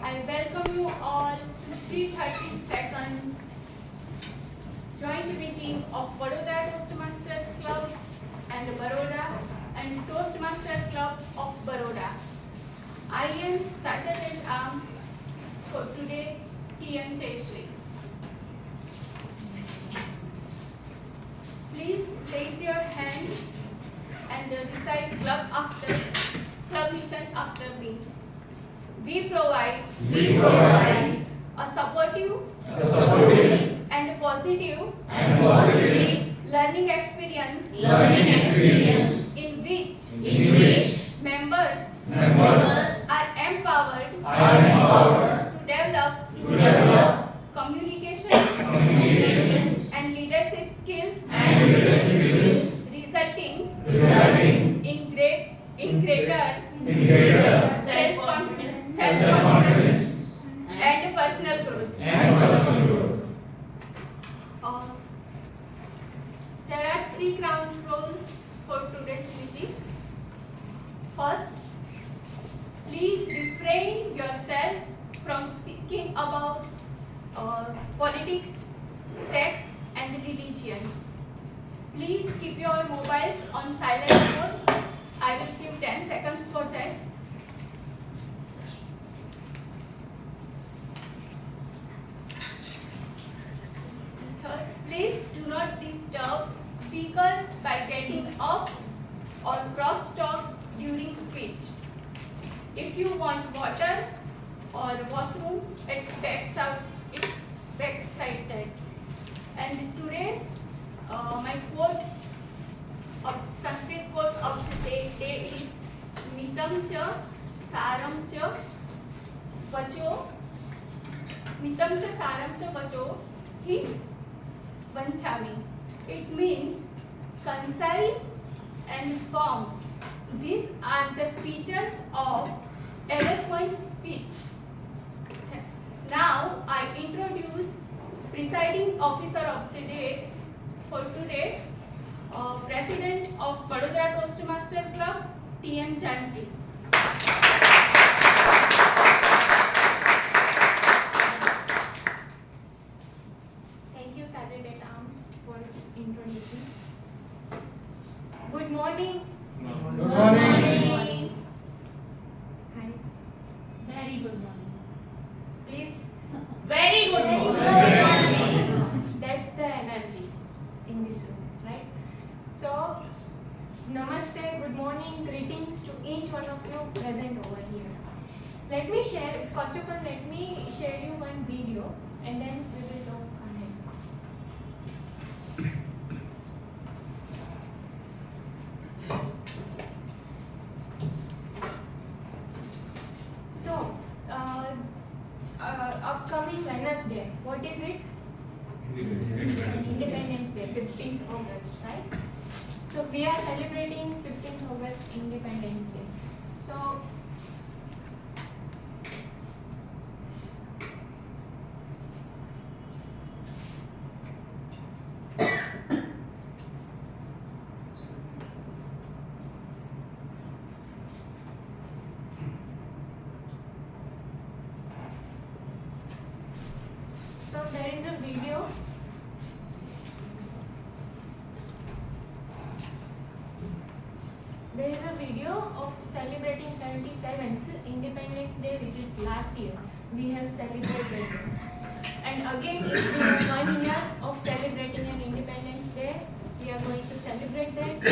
I welcome you all to the 332nd joint meeting of Vadodara Toastmasters Club and Baroda and Toastmaster Club of Baroda. I am Sergeant at Arms for today, T.N. Cheshri. Please raise your hand and recite club mission after me. We provide a supportive and positive learning experience in which members are empowered to develop communication and leadership skills resulting in greater self-confidence and personal growth. There are 3 ground rules for today's meeting. First, please refrain yourself from speaking about politics, sex and religion. Please keep your mobiles on silent mode. I will give 10 seconds for that. Third, please do not disturb speakers by getting up or cross-talk during speech. If you want water or washroom, it's backside that. And today's my quote of Sanskrit quote of the day is Mitam cha saram cha vacho hi vanchami. It means concise and firm. These are the features of eloquent speech. Now I introduce presiding officer of the day for today, President of Vadodara Toastmaster Club, T.M. Chanti. Thank you, Sergeant at Arms, for introducing. Good morning. Good morning. Hi. Very good morning. Please. Very good Very morning. That's the energy in this room, right? So, namaste, good morning, greetings to each one of you present over here. First of all, let me share you one video and then we will go ahead. So, upcoming Wednesday, what is it? Independence Day, 15th August, right? So we are celebrating 15th August Independence Day. So there is a video. There is a video of celebrating 77th Independence Day, which is last year. We have celebrated it. And again, it's been 1 year of celebrating an Independence Day. We are going to celebrate that.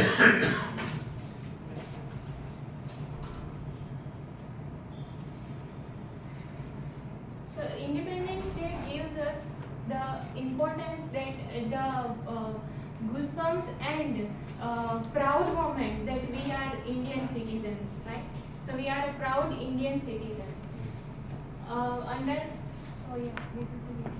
So Independence Day gives us the importance that the goosebumps and proud moment that we are Indian citizens, right? So we are a proud Indian citizen. So yeah, this is the video.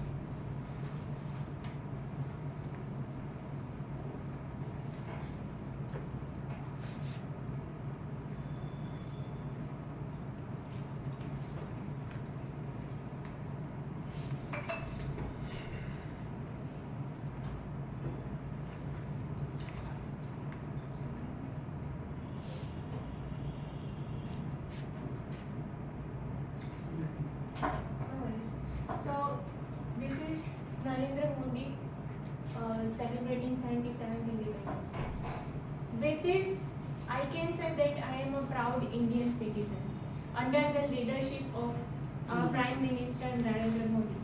Narendra Modi celebrating 77th Independence Day. With this, I can say that I am a proud Indian citizen under the leadership of our Prime Minister Narendra Modi.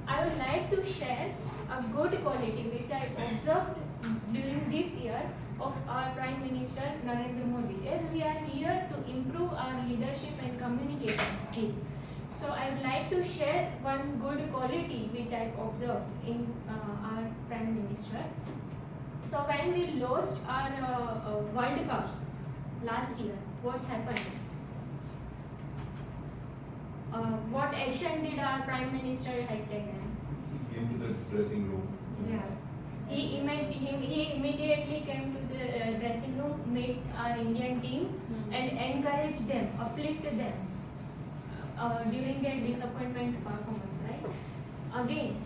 I would like to share a good quality which I observed during this year of our Prime Minister Narendra Modi, as we are here to improve our leadership and communication skill. So I would like to share one good quality which I observed in our Prime Minister. So when we lost our World Cup last year, what happened? What action did our Prime Minister had taken? He came to the dressing room. Yeah. He immediately came to the dressing room, met our Indian team and encouraged them, uplifted them during their disappointment performance, right? Again,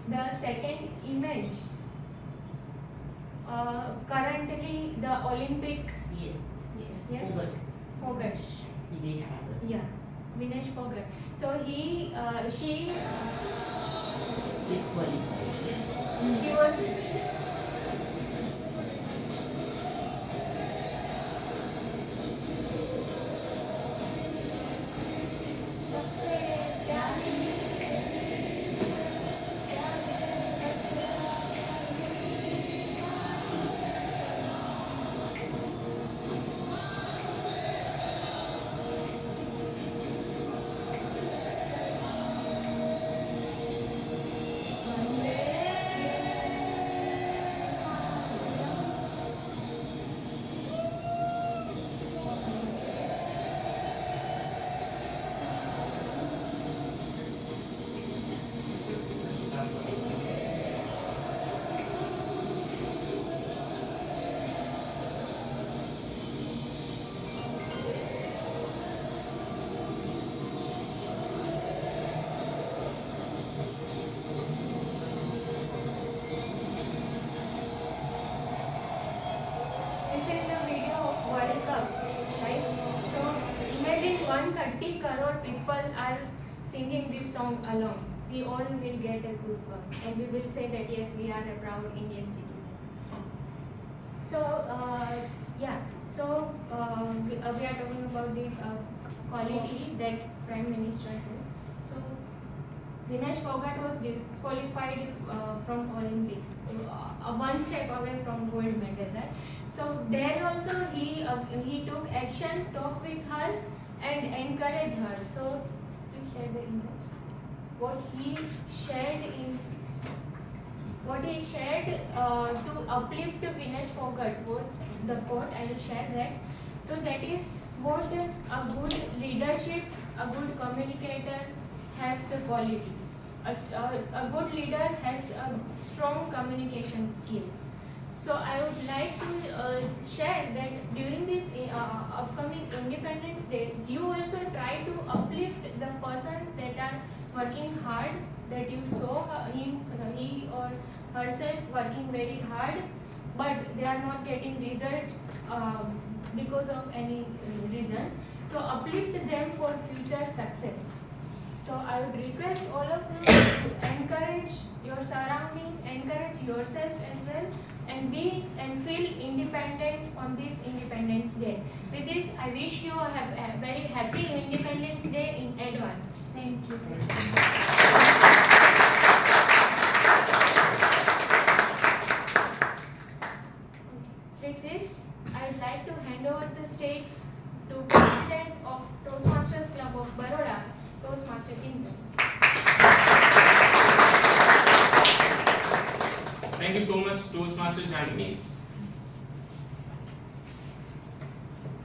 the second image, currently the Olympic, Yes. yes, Forgot. Fogart, Vinesh Forgot. yeah, Vinesh Fogart. So she Disqualified. she was This is the video of World Cup, right? So imagine 130 crore people are singing this song alone. We all will get a goosebumps and we will say that yes, we are a proud Indian citizen. So we are talking about the quality that Prime Minister has. So Vinesh Fogart was disqualified from Olympic, one step away from gold medal, right? So there also he took action, talked with her, and encouraged her. So please share the image. What he shared to uplift Vinesh Fogart was the quote. I will share that. So that is what a good leadership, a good communicator have the quality. A good leader has a strong communication skill. So I would like to share that during this upcoming Independence Day, you also try to uplift the person that are working hard, that you saw he or herself working very hard, but they are not getting result because of any reason. So uplift them for future success. So I would request all of you to encourage your surrounding, encourage yourself as well, and be and feel independent on this Independence Day. With this, I wish you a very happy Independence Day in advance. Thank you. With this, I would like to hand over the stage to President of Toastmasters Club of Baroda, Toastmaster Chintan. Thank you so much, Toastmaster Janvi.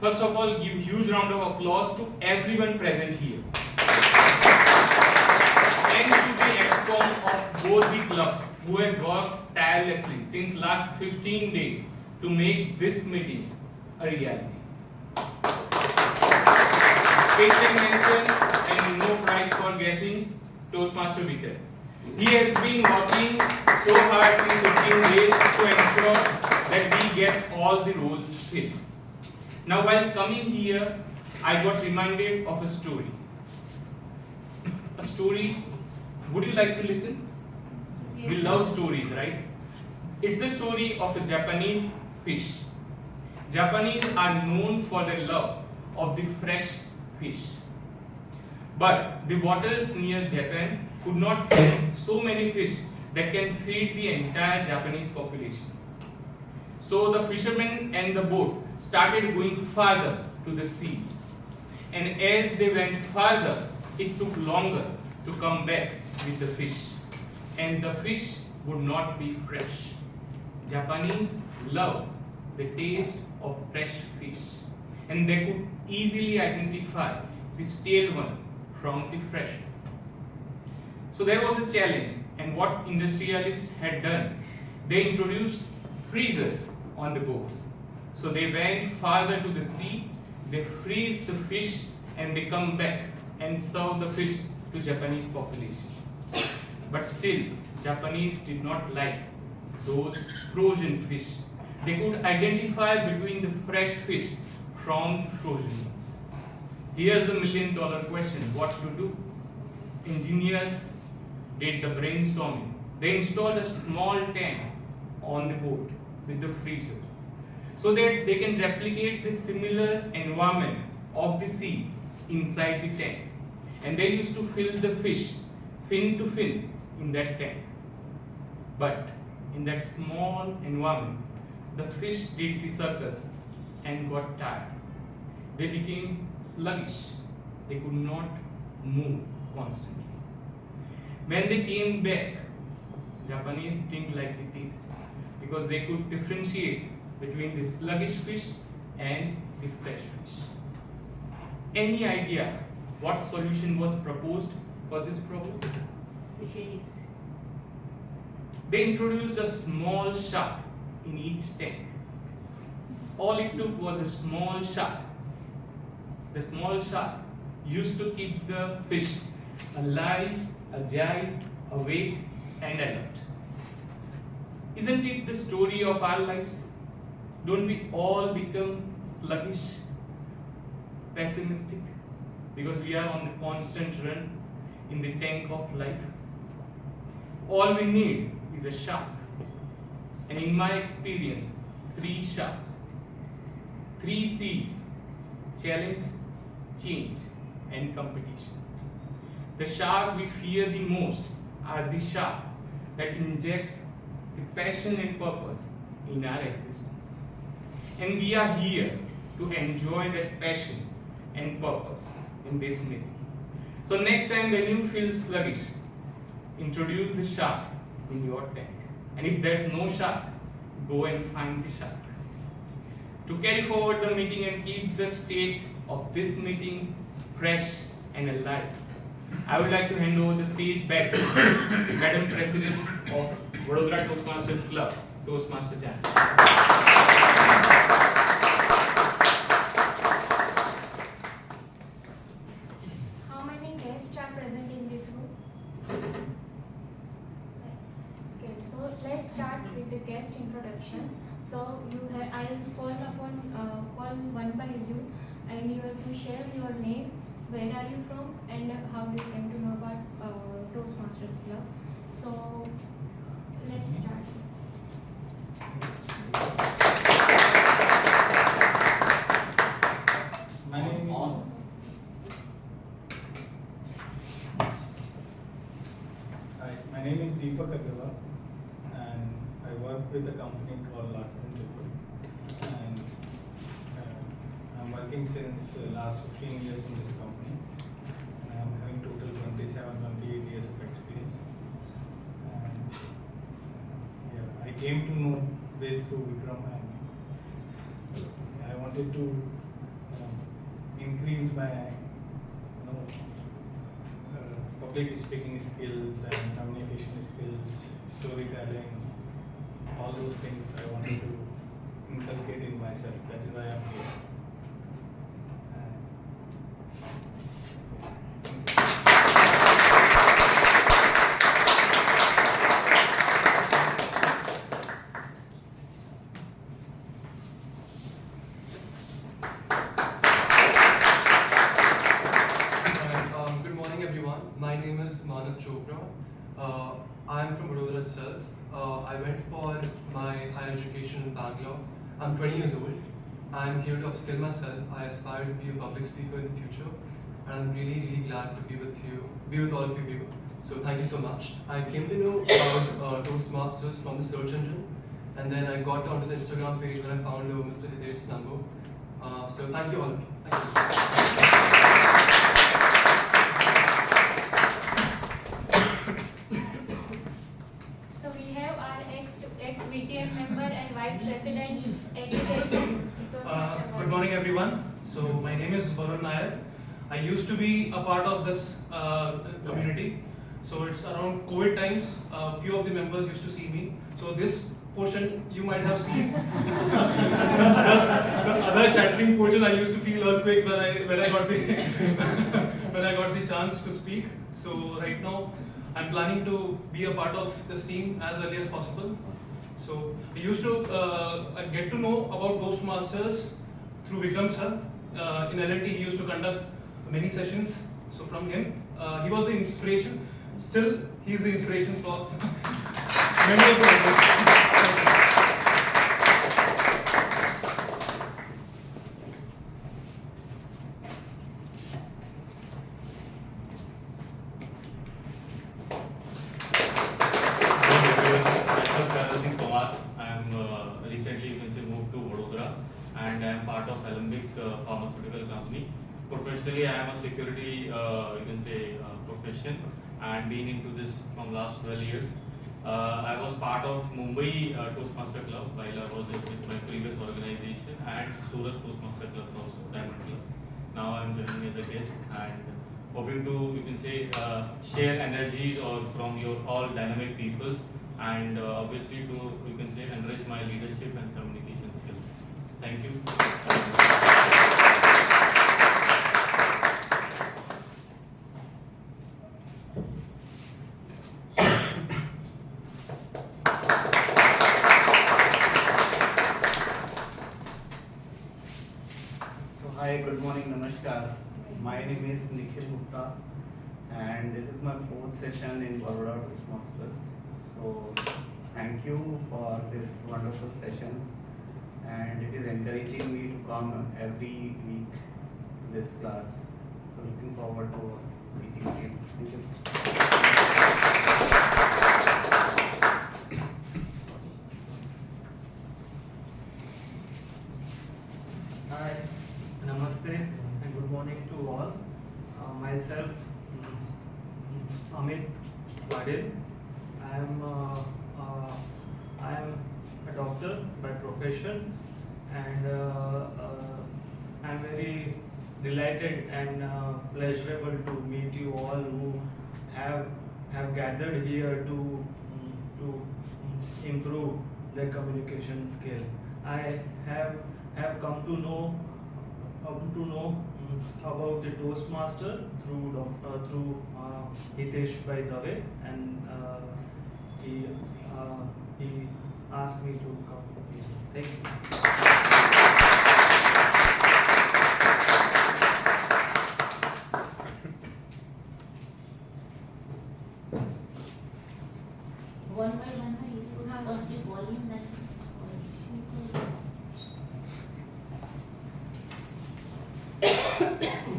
First of all, give huge round of applause to everyone present here. And to the ExCom of both the clubs who has worked tirelessly since last 15 days to make this meeting a reality. Special mention and no prize for guessing Toastmaster Vikram. He has been working so hard since 15 days to ensure that we get all the roles filled. Now while coming here, I got reminded of a story. A story, would you like to listen? We love stories, right? It's the story of a Japanese fish. Japanese are known for their love of the fresh fish. But the waters near Japan could not catch so many fish that can feed the entire Japanese population. So the fishermen and the boat started going farther to the seas. And as they went farther, it took longer to come back with the fish. And the fish would not be fresh. Japanese love the taste of fresh fish. And they could easily identify the stale one from the fresh one. So there was a challenge, and what industrialists had done, they introduced freezers on the boats. So they went farther to the sea, they freeze the fish, and they come back and serve the fish to Japanese population. But still, Japanese did not like those frozen fish. They could identify between the fresh fish from the frozen ones. Here's the $1,000,000 question: what to do? Engineers did the brainstorming. They installed a small tank on the boat with the freezer so that they can replicate the similar environment of the sea inside the tank. And they used to fill the fish fin to fin in that tank. But in that small environment, the fish did the circles and got tired. They became sluggish. They could not move constantly. When they came back, Japanese didn't like the taste because they could differentiate between the sluggish fish and the fresh fish. Any idea what solution was proposed for this problem? Fisheries. They introduced a small shark in each tank. All it took was a small shark. The small shark used to keep the fish alive, agile, awake, and alert. Isn't it the story of our lives? Don't we all become sluggish, pessimistic, because we are on the constant run in the tank of life? All we need is a shark. And in my experience, 3 sharks, 3 C's: challenge, change, and competition. The shark we fear the most are the shark that inject the passion and purpose in our existence. And we are here to enjoy that passion and purpose in this meeting. So next time when you feel sluggish, introduce the shark in your tank. And if there's no shark, go and find the shark. To carry forward the meeting and keep the state of this meeting fresh and alive, I would like to hand over the stage back to Madam President of Vadodara Toastmasters Club, Toastmaster Jan. How many guests are present in this room? Okay, so let's start with the guest introduction. So I'll call one by you, and you have to share your name, where are you from, and how do you came to know about Toastmasters Club. So let's start. My name is Hi, my name is Deepak Agarwal, and I work with a company called Larsen & Toubro, and I'm working since last 15 years in this company, and I'm having total 28 years of experience. And I came to know this through Vikram, and I wanted to increase my public speaking skills and communication skills, storytelling, all those things I wanted to inculcate in myself. That is why I'm here. Good morning, everyone. My name is Manav Chopra. I am from Vadodara itself. I went for my higher education in Bangalore. I'm 20 years old. I'm here to upskill myself. I aspire to be a public speaker in the future. And I'm really, really glad to be with all of you here. So thank you so much. I came to know about Toastmasters from the search engine. And then I got onto the Instagram page when I found Mr. Hidesh's number. So thank you all of you. So we have our ex VTM member and Vice President Education. Good morning, everyone. So my name is Varun Nair. I used to be a part of this community. So it's around COVID times. A few of the members used to see me. So this portion you might have seen. The other shattering portion, I used to feel earthquakes when I got the when I got the chance to speak. So right now, I'm planning to be a part of this team as early as possible. So I used to get to know about Toastmasters through Vikram sir. In L&T, he used to conduct many sessions. So from him, he was the inspiration. Still, he's the inspiration for many of the members. Recently, you can say, moved to Vadodara, and I am part of Alembic pharmaceutical company. Professionally, I am a security, you can say, profession, and been into this from last 12 years. I was part of Mumbai Toastmaster Club while I was with my previous organization, and Surat Toastmaster Club also, Diamond Club. Now I am joining as a guest and hoping to, you can say, share energies or from your all dynamic peoples, and obviously to, you can say, enrich my leadership and communication skills. Thank you. So hi, good morning, namaskar. My name is Nikhil Gupta, and this is my 4th session in Vadodara Toastmasters. So thank you for this wonderful sessions, and it is encouraging me to come every week to this class. So looking forward to meeting you. Thank you. Hi, namaste, and good morning to all. Myself, Amit Wadil. I am a doctor by profession, and I am very delighted and pleasurable to meet you all who have gathered here to improve their communication skill. I have come to know about the Toastmaster through Hitesh by Dave, and he asked me to come here. Thank you. One by one, you could have first the volume, then.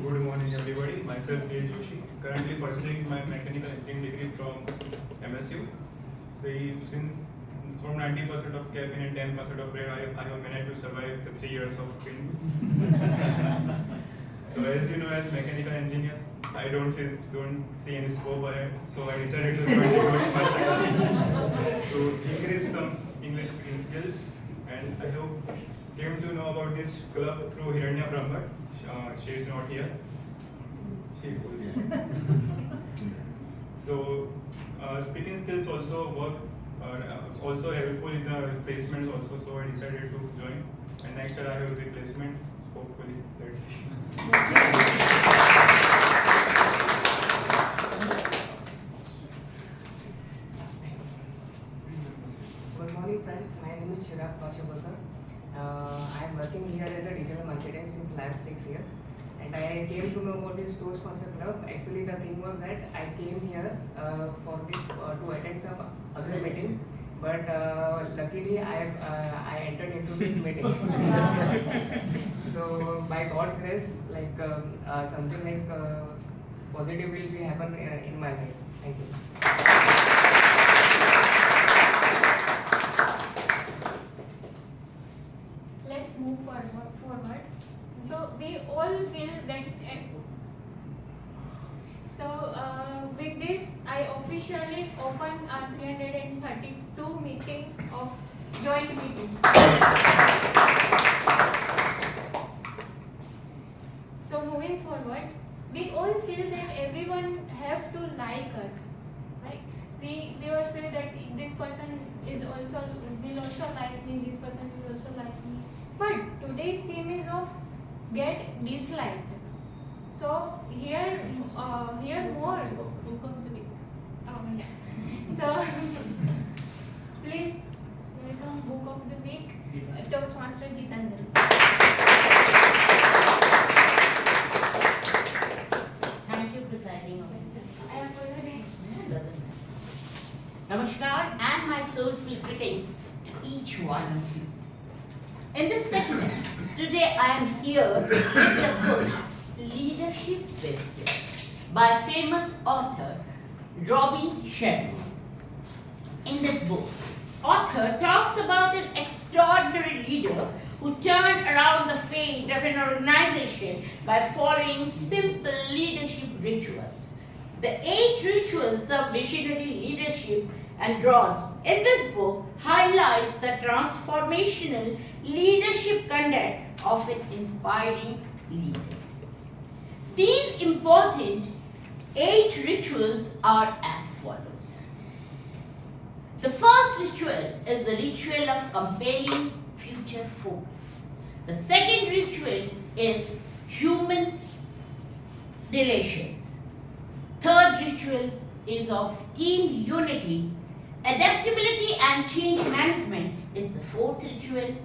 Good morning, everybody. Myself, A. Joshi, currently pursuing my mechanical engineering degree from MSU. Since from 90% of caffeine and 10% of bread, I have managed to survive the 3 years of training. So as you know, as mechanical engineer, I don't see any scope ahead. So I decided to join the Toastmasters to increase some English speaking skills. And I came to know about this club through Hiranya Brahmat. She is not here. She will be. So speaking skills also work. Also helpful in the placements also. So I decided to join. And next year I have the placement. Hopefully, let's see. Good morning, friends. My name is Chirag Pachabakar. I am working here as a digital marketing since last 6 years, and I came to know about this Toastmaster Club. Actually, the thing was that I came here to attend some other meeting, but luckily I entered into this meeting. So by God's grace, like something like positive will be happen in my life. Thank you. Let's move forward. So we all feel that. With this, I officially open our 332 meeting of joint meeting. So moving forward, we all feel that everyone have to like us, right? We all feel that this person will also like me, this person will also like me. But today's theme is of get disliked. So here more. Oh yeah. So please welcome book of the week, Toastmaster Gitanjali. Thank you, presiding officer. I apologize. Namaskar and my soulful greetings to each one of you. In this segment, today I am here with the book Leadership Wasted by famous author Robin Sharma. In this book, author talks about an extraordinary leader who turned around the fate of an organization by following simple leadership rituals. The 8 rituals of visionary leadership and draws in this book highlights the transformational leadership conduct of an inspiring leader. These important 8 rituals are as follows. The first ritual is the ritual of compelling future focus. The second ritual is human relations. Third ritual is of team unity. Adaptability and change management is the fourth ritual.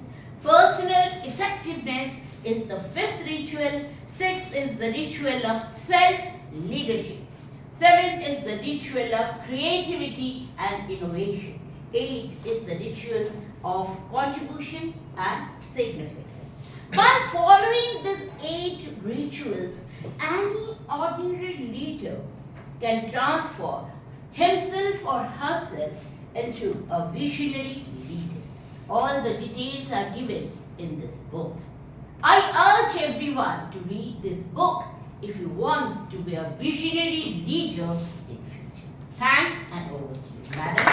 Personal effectiveness is the fifth ritual. Sixth is the ritual of self-leadership. Seventh is the ritual of creativity and innovation. Eighth is the ritual of contribution and significance. By following these 8 rituals, any ordinary leader can transform himself or herself into a visionary leader. All the details are given in this book. I urge everyone to read this book if you want to be a visionary leader in future. Thanks, and over to you, madam.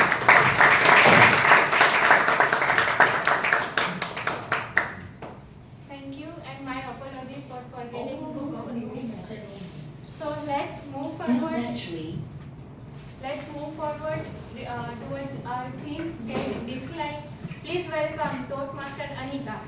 Thank you, and my apology for forgetting book of the week. So let's move forward. Let's move forward towards our theme, get disliked. Please welcome Toastmaster Anita.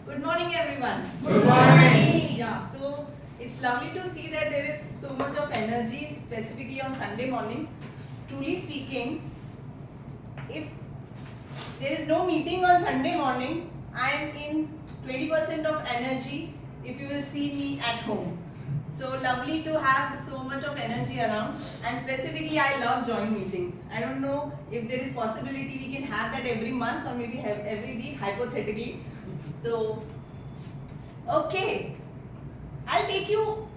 Good morning, everyone. Good morning. Yeah, so it's lovely to see that there is so much of energy, specifically on Sunday morning. Truly speaking, if there is no meeting on Sunday morning, I am in 20% of energy if you will see me at home. So lovely to have so much of energy around, and specifically I love joint meetings. I don't know if there is possibility we can have that every month or maybe have every week hypothetically. So, okay, I'll take you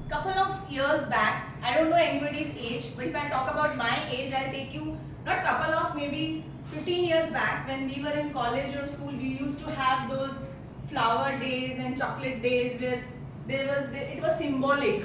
couple of years back. I don't know anybody's age, but if I talk about my age, I'll take you not couple of, maybe 15 years back when we were in college or school. We used to have those flower days and chocolate days where it was symbolic.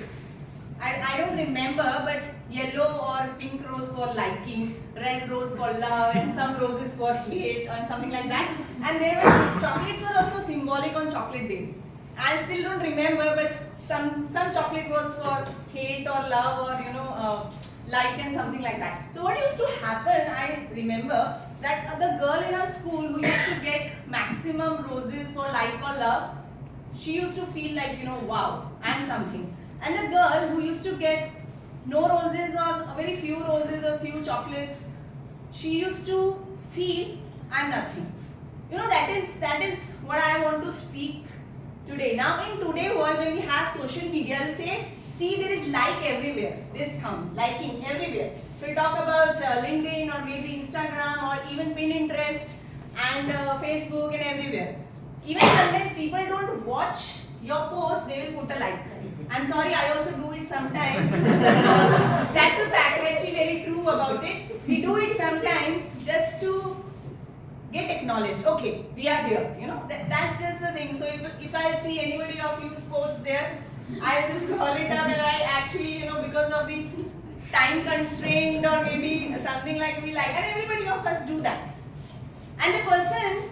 I don't remember, but yellow or pink rose for liking, red rose for love, and some roses for hate and something like that. And there was chocolates were also symbolic on chocolate days. I still don't remember, but some chocolate was for hate or love or like and something like that. So what used to happen, I remember that the girl in our school who used to get maximum roses for like or love, she used to feel like, wow, I'm something. And the girl who used to get no roses or a very few roses or few chocolates, she used to feel I'm nothing. You know, that is what I want to speak today. Now in today's world, when we have social media, I'll say, see, there is like everywhere. This thumb, liking everywhere. We'll talk about LinkedIn or maybe Instagram or even Pinterest and Facebook and everywhere. Even sometimes people don't watch your post, they will put a like. I'm sorry, I also do it sometimes. That's a fact. Let's be very true about it. We do it sometimes just to get acknowledged. Okay, we are here. You know, that's just the thing. So if I see anybody of you posts there, I'll just call it up, and I actually, you know, because of the time constraint or maybe something like we like, and everybody of us do that. And the person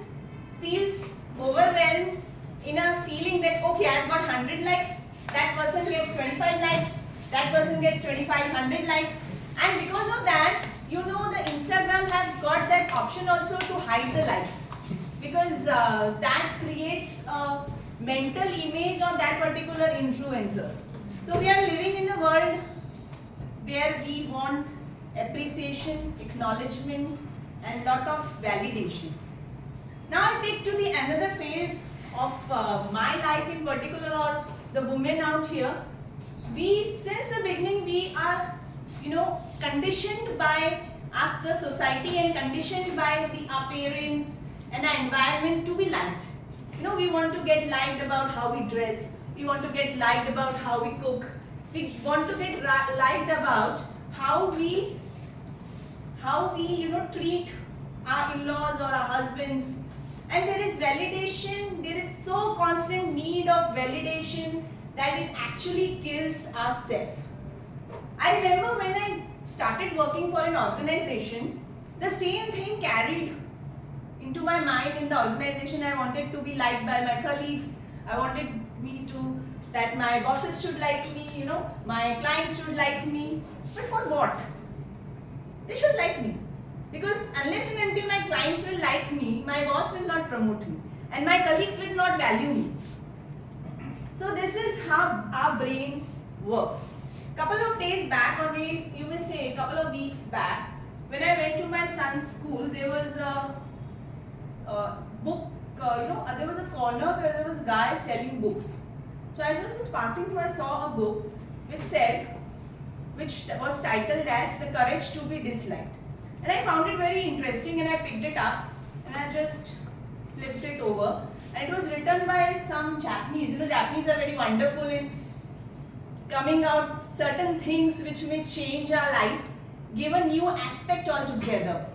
feels overwhelmed in a feeling that, okay, I've got 100 likes, that person gets 25 likes, that person gets 2500 likes, and because of that, you know, the Instagram have got that option also to hide the likes, because that creates a mental image of that particular influencer. So we are living in a world where we want appreciation, acknowledgement, and lot of validation. Now I take to the another phase of my life in particular, or the women out here. We, since the beginning, we are, you know, conditioned by us, the society, and conditioned by our parents and our environment to be liked. You know, we want to get liked about how we dress. We want to get liked about how we cook. We want to get liked about how we you know, treat our in-laws or our husbands. And there is validation, there is so constant need of validation that it actually kills our self. I remember when I started working for an organization, the same thing carried into my mind in the organization. I wanted to be liked by my colleagues. I wanted that my bosses should like me, you know, my clients should like me. But for what? They should like me. Because unless and until my clients will like me, my boss will not promote me, and my colleagues will not value me. So this is how our brain works. Couple of days back, or maybe you may say a couple of weeks back, when I went to my son's school, there was a book, you know, there was a corner where there was a guy selling books. So I was just passing through, I saw a book which was titled as The Courage to be Disliked. And I found it very interesting, and I picked it up and I just flipped it over. And it was written by some Japanese. You know, Japanese are very wonderful in coming out certain things which may change our life, give a new aspect altogether.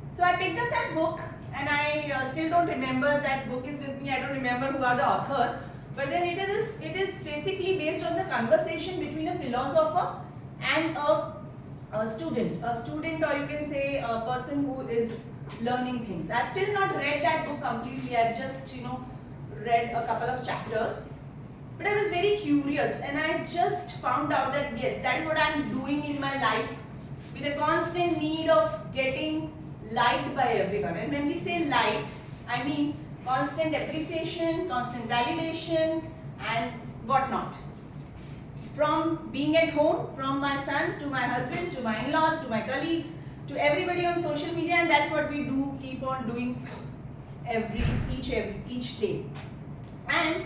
So I picked up that book, and I still don't remember, that book is with me, I don't remember who are the authors. But then it is basically based on the conversation between a philosopher and a student, or you can say a person who is learning things. I've still not read that book completely. I've just, you know, read a couple of chapters. But I was very curious, and I just found out that yes, that is what I'm doing in my life, with a constant need of getting liked by everyone. And when we say liked, I mean constant appreciation, constant validation, and whatnot. From being at home, from my son to my husband, to my in-laws, to my colleagues, to everybody on social media, and that's what we do, keep on doing each day. And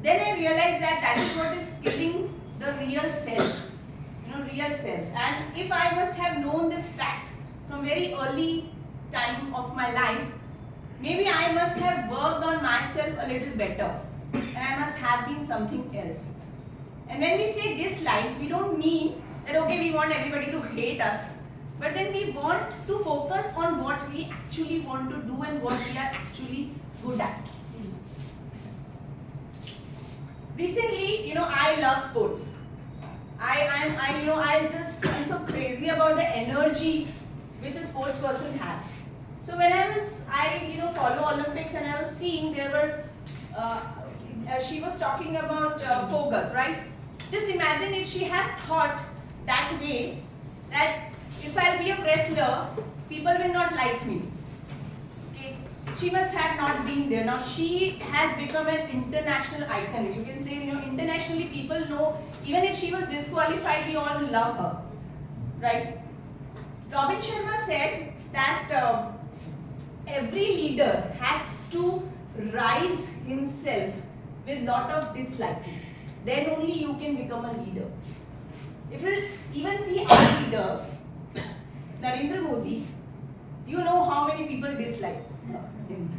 then I realized that is what is killing the real self, you know, real self. And if I must have known this fact from very early time of my life, maybe I must have worked on myself a little better, and I must have been something else. And when we say dislike, we don't mean that, okay, we want everybody to hate us, but then we want to focus on what we actually want to do and what we are actually good at. Recently, you know, I love sports. I'm so crazy about the energy which a sports person has. So when I follow Olympics, and I was seeing there were, she was talking about Fogat, right? Just imagine if she had thought that way, that if I'll be a wrestler, people will not like me. Okay, she must have not been there. Now she has become an international icon. You can say, you know, internationally people know even if she was disqualified, we all love her, right? Robin Sharma said that every leader has to rise himself with lot of disliking. Then only you can become a leader. If you even see our leader, Narendra Modi, you know how many people dislike him.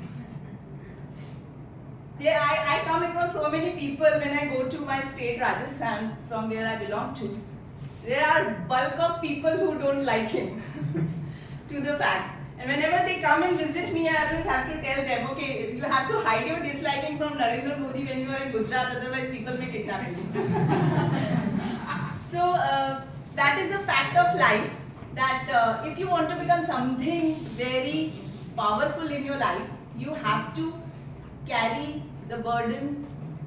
I come across so many people when I go to my state Rajasthan, from where I belong to. There are bulk of people who don't like him, to the fact. And whenever they come and visit me, I always have to tell them, okay, you have to hide your disliking from Narendra Modi when you are in Gujarat, otherwise people may kidnap you. So that is a fact of life, that if you want to become something very powerful in your life, you have to carry the burden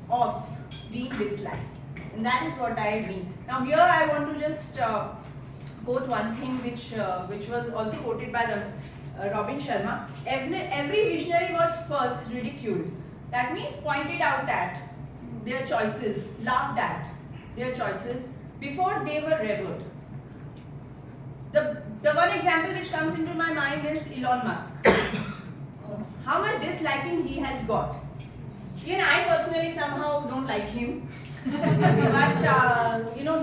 of being disliked. And that is what I mean. Now here I want to just quote one thing which was also quoted by Robin Sharma. Every visionary was first ridiculed. That means pointed out at their choices, laughed at their choices before they were revered. The one example which comes into my mind is Elon Musk. How much disliking he has got. Even I personally somehow don't like him. But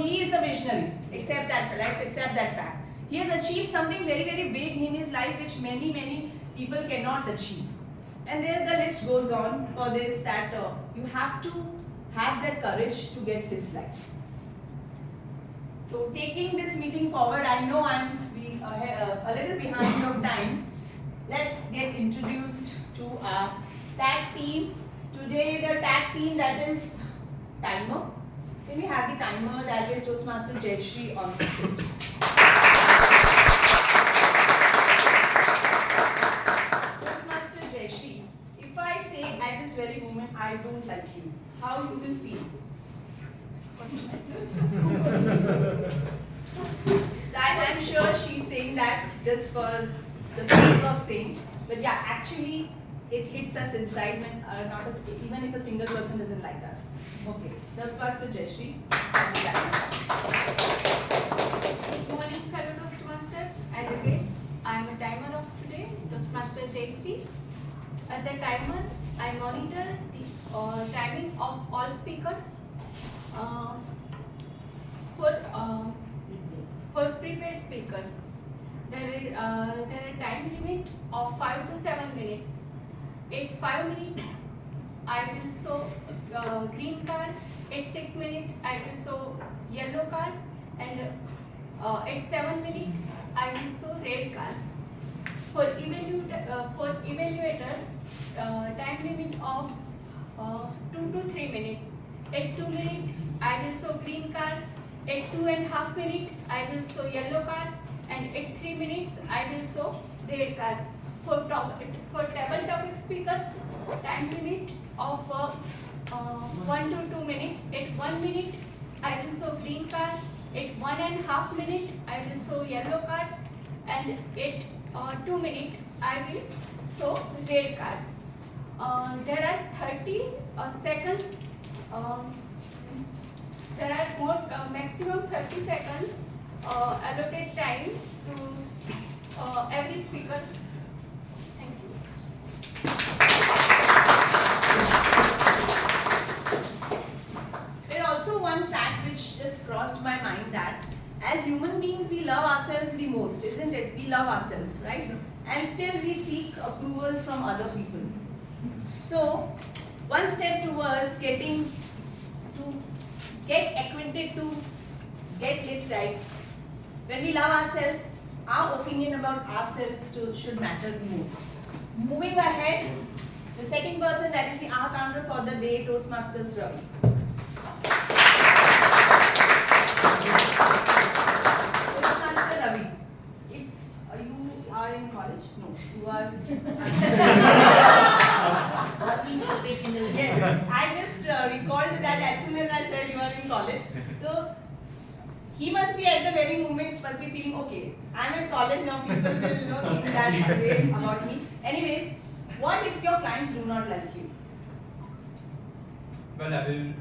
he is a visionary. Let's accept that fact. He has achieved something very, very big in his life which many people cannot achieve. And there the list goes on for this, that you have to have that courage to get this life. So taking this meeting forward, I know I'm a little behind of time. Let's get introduced to our tag team. Today the tag team, that is timer. Can we have the timer, that is Toastmaster Jayashree on the stage. Toastmaster Jayashree, if I say at this very moment I don't like you, how you will feel? So I'm sure she's saying that just for the sake of saying, but yeah, actually it hits us inside when even if a single person doesn't like us. Okay, Toastmaster Jayashree. Good morning, fellow Toastmasters. And again, I am a timer of today, Toastmaster Jayashree. As a timer, I monitor the timing of all speakers. For prepared speakers, there is a time limit of 5 to 7 minutes. At 5 minutes, I will show green card. At 6 minutes, I will show yellow card. And at 7 minutes, I will show red card. For evaluators, time limit of 2 to 3 minutes. At 2 minutes, I will show green card. At 2.5 minutes, I will show yellow card. And at 3 minutes, I will show red card. For table topic speakers, time limit of 1 to 2 minutes. At 1 minute, I will show green card. At 1.5 minutes, I will show yellow card. And at 2 minutes, I will show red card. There are 30 seconds. There are more maximum 30 seconds allotted time to every speaker. Thank you. There's also one fact which just crossed my mind, that as human beings we love ourselves the most, isn't it? We love ourselves, right? And still we seek approvals from other people. So one step towards getting to get acquainted to get list right. When we love ourselves, our opinion about ourselves should matter the most. Moving ahead, the second person, that is the our counter for the day, Toastmasters Ravi. Toastmaster Ravi, if you are in college, no, you are. Yes, I just recalled that as soon as I said you are in college. So he must be at the very moment, must be feeling, okay, I'm at college now, people will think that way about me. Anyways, what if your clients do not like you? well, I will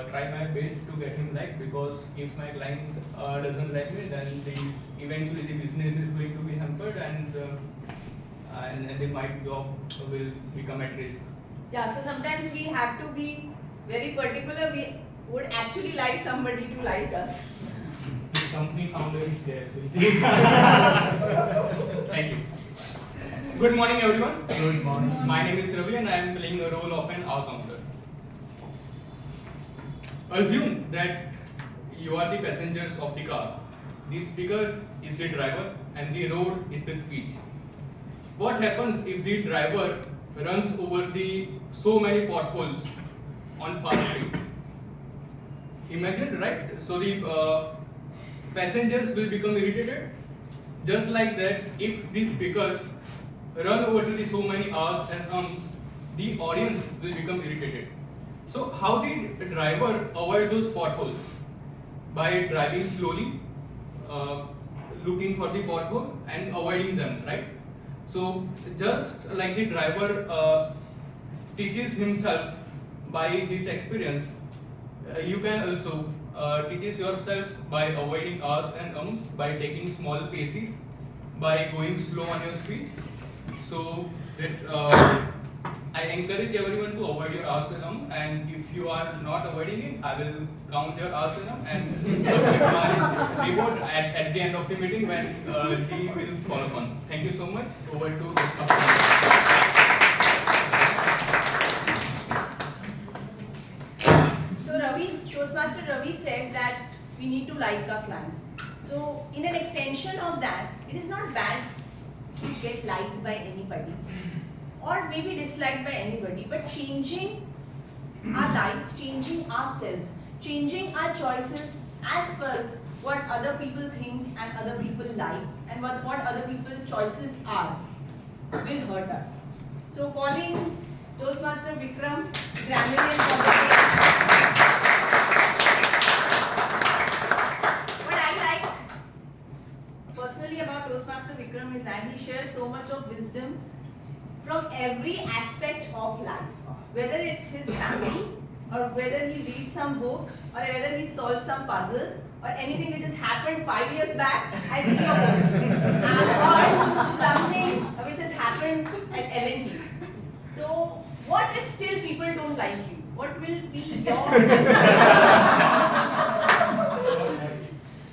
try my best to get him liked, because if my client doesn't like me, then eventually the business is going to be hampered, and then my job will become at risk. Yeah, so sometimes we have to be very particular. We would actually like somebody to like us. The company founder is there, so thank you. Good morning, everyone. Good morning. My name is Ravi, and I am playing the role of an accountant. Assume that you are the passengers of the car. The speaker is the driver, and the road is the speech. What happens if the driver runs over the so many potholes on fast street? Imagine, right? So the passengers will become irritated. Just like that, if the speakers run over to the so many R's and M's, the audience will become irritated. So how did the driver avoid those potholes? By driving slowly, looking for the pothole and avoiding them, right? So just like the driver teaches himself by this experience, you can also teach yourself by avoiding R's and M's, by taking small paces, by going slow on your speech. So that's I encourage everyone to avoid your R's and M's, and if you are not avoiding it, I will count your R's and M's and submit my report at the end of the meeting when he will call upon. Thank you so much. Over to So Toastmaster Ravi said that we need to like our clients. So in an extension of that, it is not bad to get liked by anybody or maybe disliked by anybody, but changing our life, changing ourselves, changing our choices as per what other people think and other people like and what other people's choices are will hurt us. So calling Toastmaster Vikram Grammarian for the day. What I like personally about Toastmaster Vikram is that he shares so much of wisdom from every aspect of life, whether it's his family or whether he reads some book or whether he solves some puzzles or anything which has happened 5 years back. I see your post or something which has happened at L&T. So what if still people don't like you? What will be your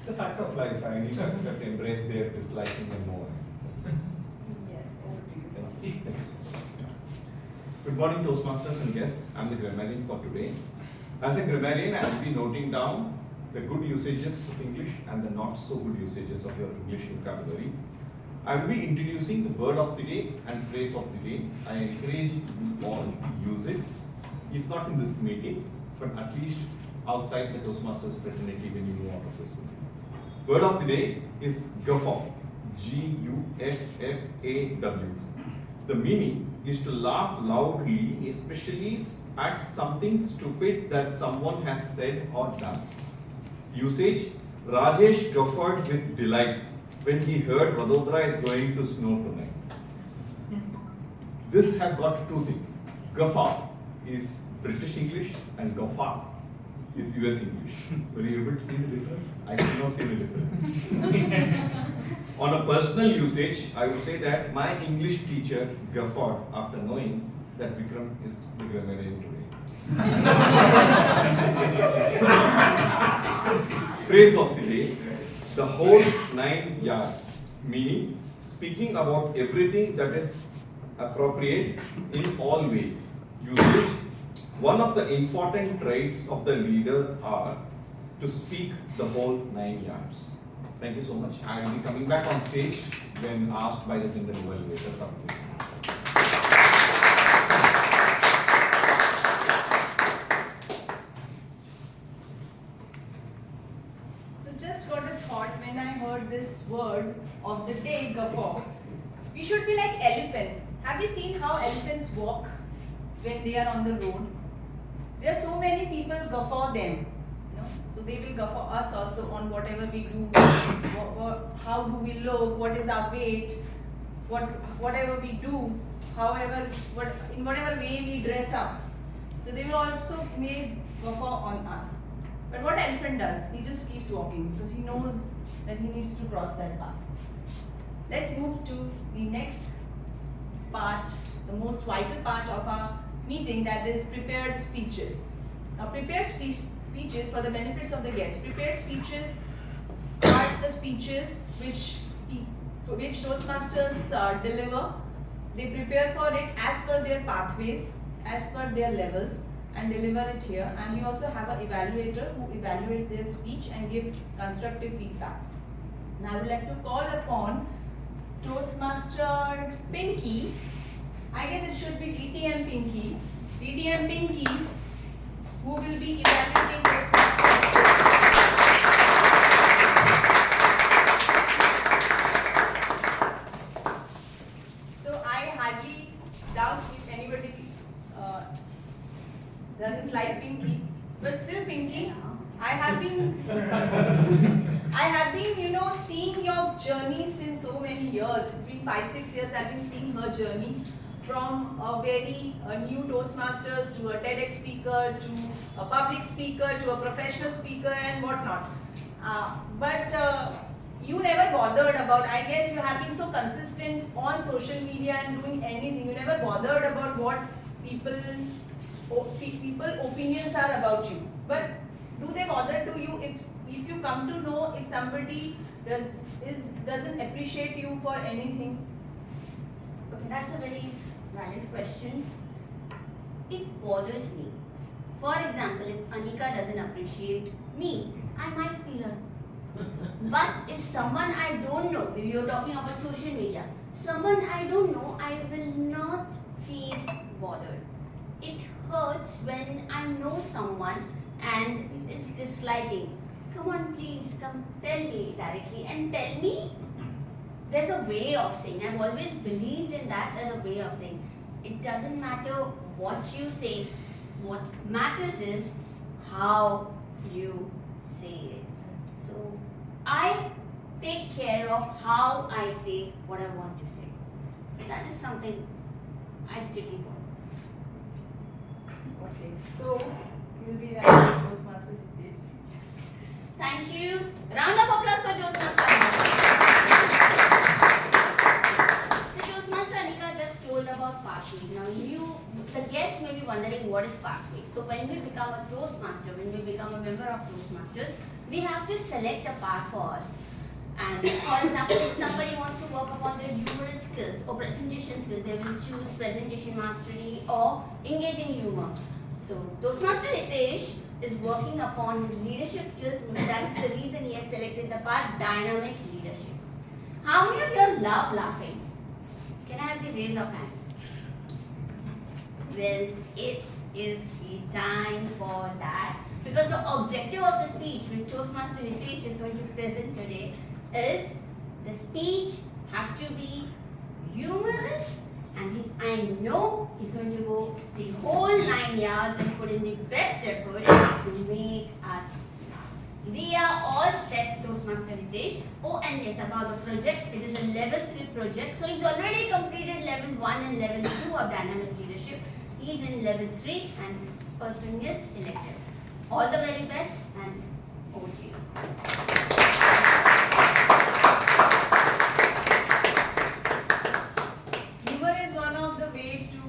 It's a fact of life. I need to accept, embrace their disliking and more. Yes, over to you. Thank you. Good morning, Toastmasters and guests. I'm the grammarian for today. As a grammarian, I will be noting down the good usages of English and the not so good usages of your English vocabulary. I will be introducing the word of the day and phrase of the day. I encourage you all to use it, if not in this meeting, but at least outside the Toastmasters fraternity when you move out of this meeting. Word of the day is guffaw. G-U-F-F-A-W. The meaning is to laugh loudly, especially at something stupid that someone has said or done. Usage: Rajesh guffawed with delight when he heard Vadodara is going to snow tonight. This has got two things. Guffaw is British English and guffaw is US English. Were you able to see the difference? I did not see the difference. On a personal usage, I would say that my English teacher guffawed after knowing that Vikram is the grammarian today. Phrase of the day: the whole 9 yards, meaning speaking about everything that is appropriate in all ways. Usage: one of the important traits of the leader are to speak the whole 9 yards. Thank you so much. I will be coming back on stage when asked by the general evaluator something. So just got a thought when I heard this word of the day, guffaw. We should be like elephants. Have you seen how elephants walk when they are on the road? There are so many people guffaw them. So they will guffaw us also on whatever we do, how do we look, what is our weight, whatever we do, in whatever way we dress up. So they will also may buffer on us. But what elephant does? He just keeps walking because he knows that he needs to cross that path. Let's move to the next part, the most vital part of our meeting, that is prepared speeches. Now prepared speeches for the benefits of the guests. Prepared speeches are the speeches which Toastmasters deliver. They prepare for it as per their pathways, as per their levels, and deliver it here. And we also have an evaluator who evaluates their speech and give constructive feedback. Now I would like to call upon Toastmaster Pinky. I guess it should be VTM Pinky. VTM Pinky, who will be evaluating Toastmaster. So I hardly doubt if anybody doesn't like Pinky, but still Pinky, I have been, seeing your journey since so many years. It's been 5-6 years I've been seeing her journey from a very new Toastmasters to a TEDx speaker to a public speaker to a professional speaker and whatnot. But you never bothered about, I guess you have been so consistent on social media and doing anything. You never bothered about what people opinions are about you. But do they bother to you if you come to know if somebody doesn't appreciate you for anything? Okay, that's a very valid question. It bothers me. For example, if Anika doesn't appreciate me, I might feel hurt. But if someone I don't know, maybe you're talking about social media, someone I don't know, I will not feel bothered. It hurts when I know someone and is disliking. Come on, please, come tell me directly and tell me. There's a way of saying. I've always believed in that. There's a way of saying. It doesn't matter what you say. What matters is how you say it. So I take care of how I say what I want to say. So that is something I strictly follow. Okay, so you'll be evaluating Toastmasters in this speech. Thank you. Round of applause for Toastmasters. So Toastmaster Anika just told about pathways. Now the guests may be wondering what is pathways. So when we become a Toastmaster, when we become a member of Toastmasters, we have to select a path for us. And for example, if somebody wants to work upon their humorous skills or presentation skills, they will choose presentation mastery or engaging humor. So Toastmaster Hitesh is working upon his leadership skills. That's the reason he has selected the part dynamic leadership. How many of you love laughing? Can I have the raise of hands? Well, it is the time for that, because the objective of the speech which Toastmaster Hitesh is going to present today is the speech has to be humorous, and I know he's going to go the whole 9 yards and put in the best effort to make us laugh. We are all set, Toastmaster Hitesh. Oh, and yes, about the project, it is a level 3 project. So he's already completed level 1 and level 2 of dynamic leadership. He's in level 3 and pursuing his elective. All the very best, and over to you. Humor is one of the way to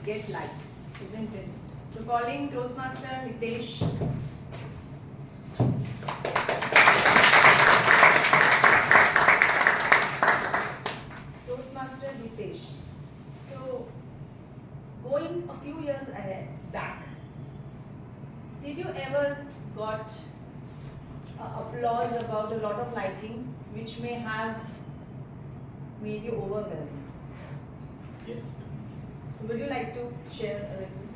get light, isn't it? So calling Toastmaster Hitesh. Toastmaster Hitesh. So going a few years back, did you ever got applause about a lot of liking which may have made you overwhelmed? Yes. Would you like to share a little?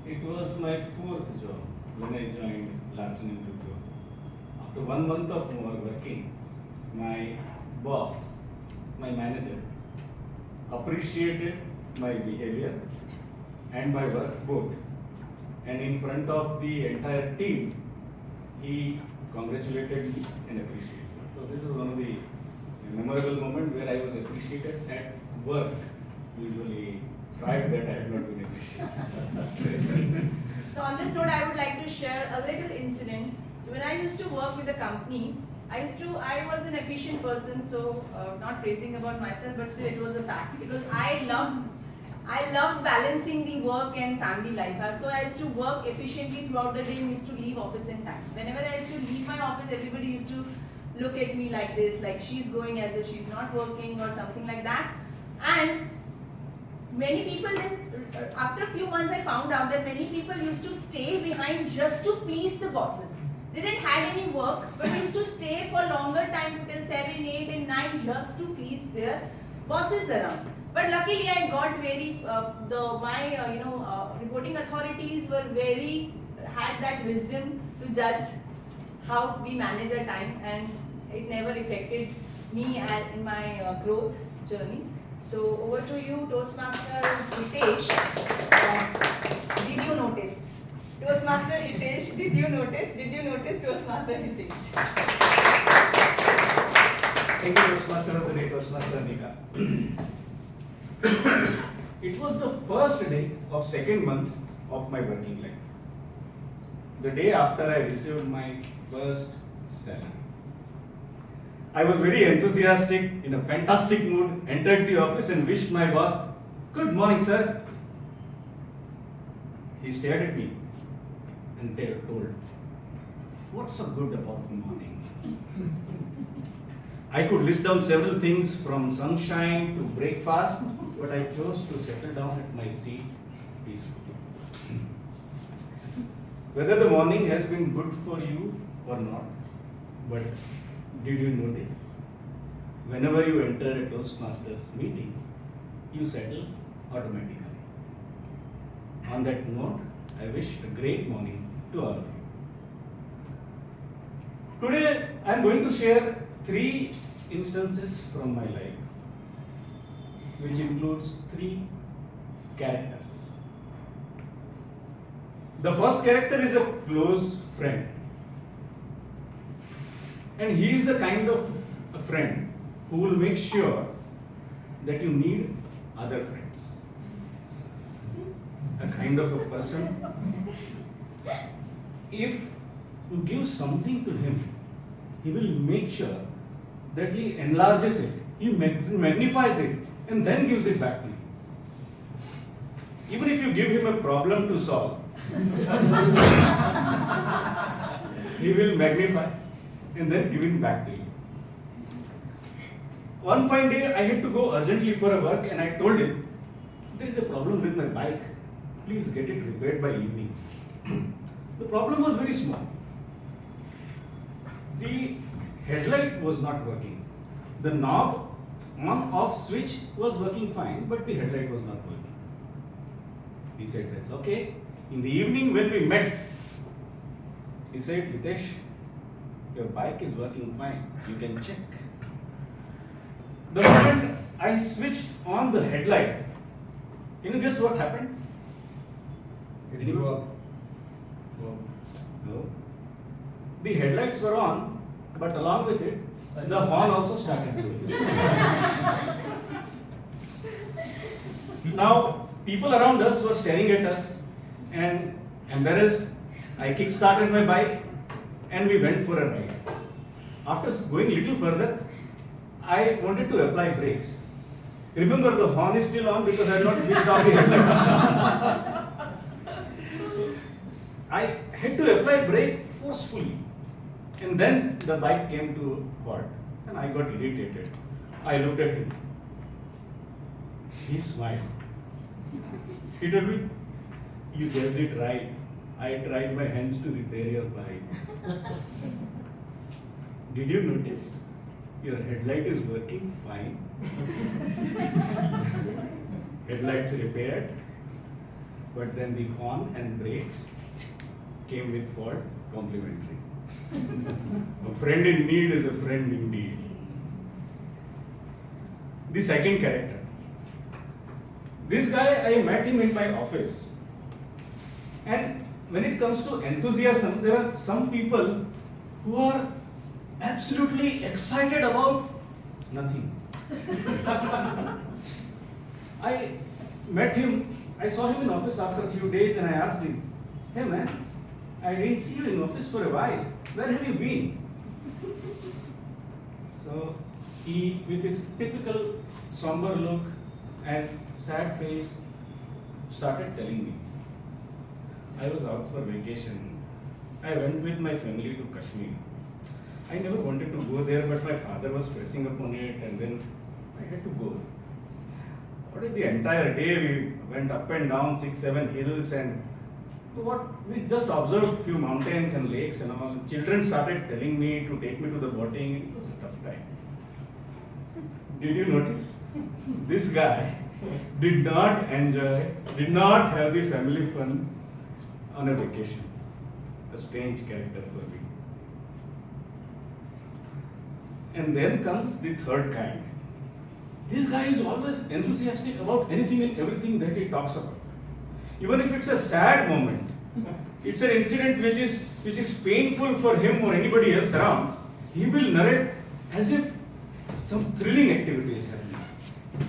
It was my 4th job when I joined Larsen & Toubro. After 1 month of working, my boss, my manager, appreciated my behavior and my work both. And in front of the entire team, he congratulated me and appreciated me. So this is one of the memorable moments where I was appreciated at work. Usually Prior to that, I have not been efficient. So on this note, I would like to share a little incident. So when I used to work with a company, I was an efficient person, so not praising about myself, but still it was a fact because I loved balancing the work and family life. So I used to work efficiently throughout the day and used to leave office in time. Whenever I used to leave my office, everybody used to look at me like this, like she's going as if she's not working or something like that. And many people then, after a few months I found out that many people used to stay behind just to please the bosses. They didn't have any work, but they used to stay for longer time till 7, 8 and 9 just to please their bosses around. But luckily I got very, my reporting authorities had that wisdom to judge how we manage our time, and it never affected me in my growth journey. So over to you, Toastmaster Hitesh. Did you notice? Toastmaster Hitesh, did you notice? Did you notice Toastmaster Hitesh? Thank you, Toastmaster of the day, Toastmaster Anika. It was the first day of second month of my working life. The day after I received my first salary. I was very enthusiastic, in a fantastic mood, entered the office and wished my boss, "Good morning, sir." He stared at me and told, "What's so good about the morning?" I could list down several things from sunshine to breakfast, but I chose to settle down at my seat peacefully. Whether the morning has been good for you or not, but did you notice? Whenever you enter a Toastmasters meeting, you settle automatically. On that note, I wish a great morning to all of you. Today, I am going to share 3 instances from my life, which includes 3 characters. The first character is a close friend. And he is the kind of a friend who will make sure that you need other friends. A kind of a person, if you give something to him, he will make sure that he enlarges it, he magnifies it, and then gives it back to you. Even if you give him a problem to solve, he will magnify and then give it back to you. One fine day, I had to go urgently for a work and I told him, "There is a problem with my bike. Please get it repaired by evening." The problem was very small. The headlight was not working. The knob on-off switch was working fine, but the headlight was not working. He said, "That's okay." In the evening when we met, he said, "Hitesh, your bike is working fine. You can check." The moment I switched on the headlight, can you guess what happened? It blew up. No. The headlights were on, but along with it, the horn also started blowing. Now, people around us were staring at us, and embarrassed, I kick-started my bike and we went for a ride. After going little further, I wanted to apply brakes. Remember, the horn is still on because I had not switched off the headlight. So, I had to apply brake forcefully, and then the bike came to a halt, and I got irritated. I looked at him. He smiled. He told me, "You guessed it right. I tried my hands to repair your bike." Did you notice? Your headlight is working fine. Headlights repaired, but then the horn and brakes came with fault, complimentary. A friend in need is a friend indeed. The second character. This guy, I met him in my office. And when it comes to enthusiasm, there are some people who are absolutely excited about nothing. I met him. I saw him in office after a few days and I asked him, "Hey man, I didn't see you in office for a while. Where have you been?" So he, with his typical somber look and sad face, started telling me, "I was out for vacation. I went with my family to Kashmir. I never wanted to go there, but my father was pressing upon it, and then I had to go. What is the entire day? We went up and down 6-7 hills, and we just observed few mountains and lakes and all. Children started telling me to take me to the boating. It was a tough time." Did you notice? This guy did not have the family fun on a vacation. A strange character for me. And then comes the third kind. This guy is always enthusiastic about anything and everything that he talks about. Even if it's a sad moment, it's an incident which is painful for him or anybody else around, he will narrate as if some thrilling activity is happening.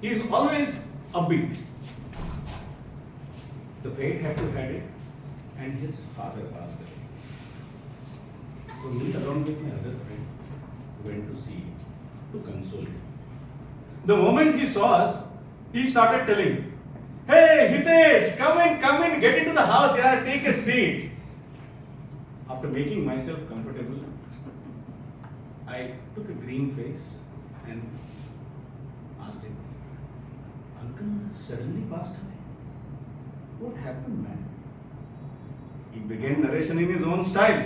He is always upbeat. The fate had to had it, and his father passed away. So me, along with my other friend, went to see him, to console him. The moment he saw us, he started telling, "Hey Hitesh, come in, get into the house, yeah, take a seat." After making myself comfortable, I took a green face and asked him, "Uncle suddenly passed away. What happened, man?" He began narration in his own style.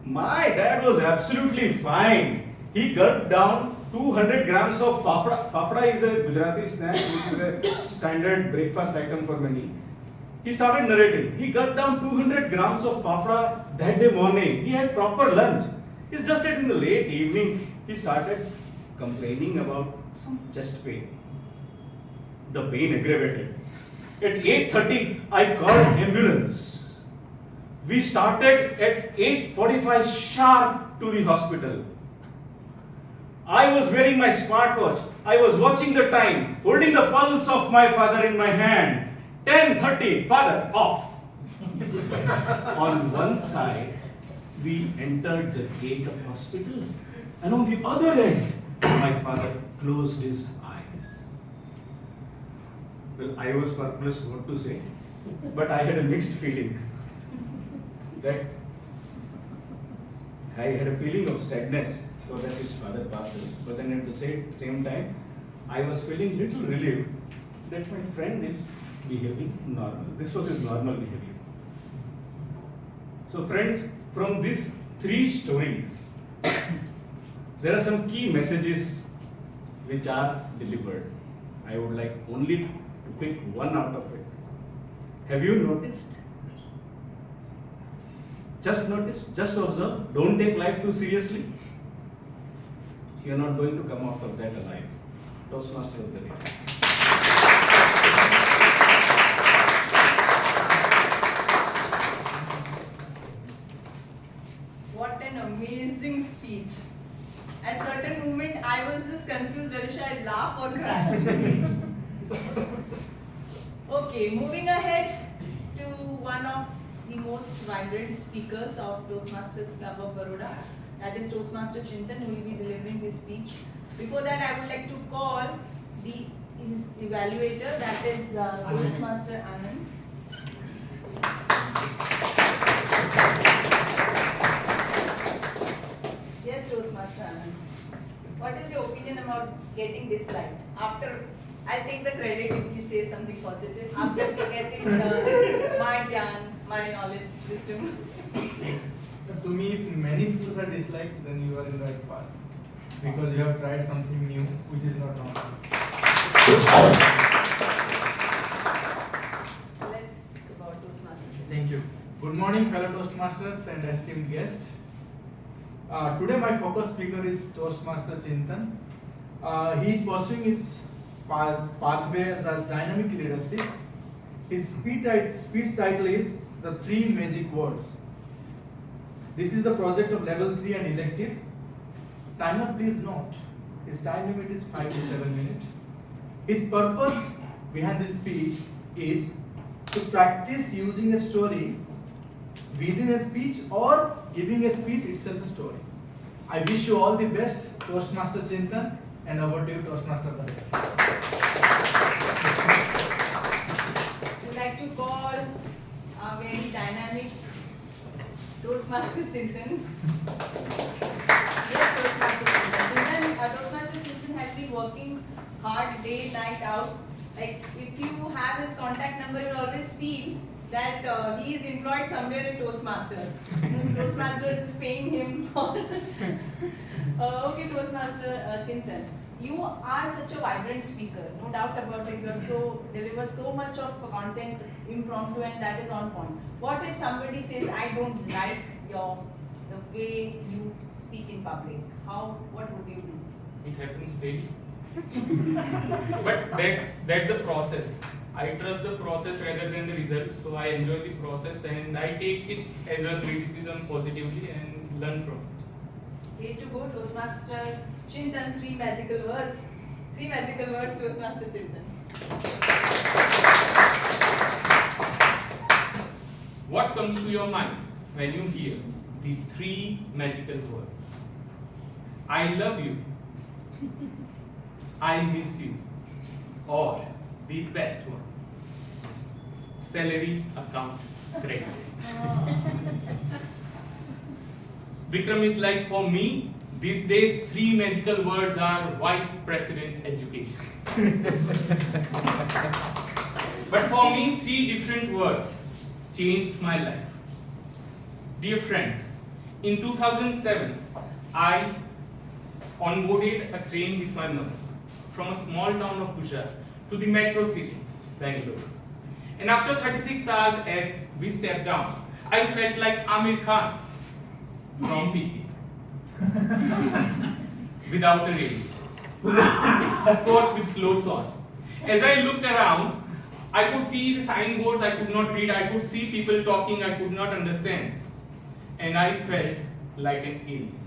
"My dad was absolutely fine. He gulped down 200 grams of fafda. Fafda is a Gujarati snack which is a standard breakfast item for many. He started narrating. He gulped down 200 grams of fafda that day morning. He had proper lunch. It's just that in the late evening, he started complaining about some chest pain. The pain aggravated. At 8:30, I called ambulance. We started at 8:45 sharp to the hospital. I was wearing my smartwatch. I was watching the time, holding the pulse of my father in my hand. 10:30, father, off. On one side, we entered the gate of hospital, and on the other end, my father closed his eyes. Well, I was perplexed what to say, but I had a mixed feeling. That I had a feeling of sadness so that his father passed away, but then at the same time, I was feeling little relieved that my friend is behaving normal. This was his normal behavior. So friends, from these 3 stories, there are some key messages which are delivered. I would like only to pick one out of it. Have you noticed? Just notice, just observe, don't take life too seriously. You're not going to come out of that alive. Toastmaster of the day. What an amazing speech. At certain moment, I was just confused whether should I laugh or cry. Okay, moving ahead to one of the most vibrant speakers of Toastmasters Club of Baroda, that is Toastmaster Chintan, who will be delivering his speech. Before that, I would like to call his evaluator, that is Toastmaster Anand. Yes, Toastmaster Anand. What is your opinion about getting disliked? After, I'll take the credit if you say something positive. After getting my gyan, my knowledge, wisdom. To me, if many people are disliked, then you are in the right path. Because you have tried something new, which is not normal. Let's speak about Toastmasters. Thank you. Good morning, fellow Toastmasters and esteemed guests. Today my focus speaker is Toastmaster Chintan. He is pursuing his pathway as dynamic leadership. His speech title is The 3 Magic Words. This is the project of level 3 and elective. Timer please note, his time limit is 5 to 7 minutes. His purpose behind this speech is to practice using a story within a speech or giving a speech itself a story. I wish you all the best, Toastmaster Chintan, and over to you, Toastmaster Bharat. I'd like to call our very dynamic Toastmaster Chintan. Yes, Toastmaster Chintan. Toastmaster Chintan has been working hard day, night out. Like, if you have his contact number, you'll always feel that he is employed somewhere in Toastmasters. Toastmasters is paying him for. Okay, Toastmaster Chintan. You are such a vibrant speaker, no doubt about it. You deliver so much of content impromptu, and that is on point. What if somebody says, I don't like the way you speak in public? What would you do? It happens daily. But that's the process. I trust the process rather than the results, so I enjoy the process and I take it as a criticism positively and learn from it. Way to go, Toastmaster Chintan. 3 magical words. 3 magical words, Toastmaster Chintan. What comes to your mind when you hear the 3 magical words? I love you, I miss you, or the best one, salary account credit. Vikram is like, for me, these days 3 magical words are Vice President Education. But for me, 3 different words changed my life. Dear friends, in 2007, I onboarded a train with my mother from a small town of Gujarat to the metro city, Bangalore. And after 36 hours as we stepped down, I felt like Amir Khan from PT. Without a radio. Of course, with clothes on. As I looked around, I could see the signboards I could not read, I could see people talking I could not understand. And I felt like an alien.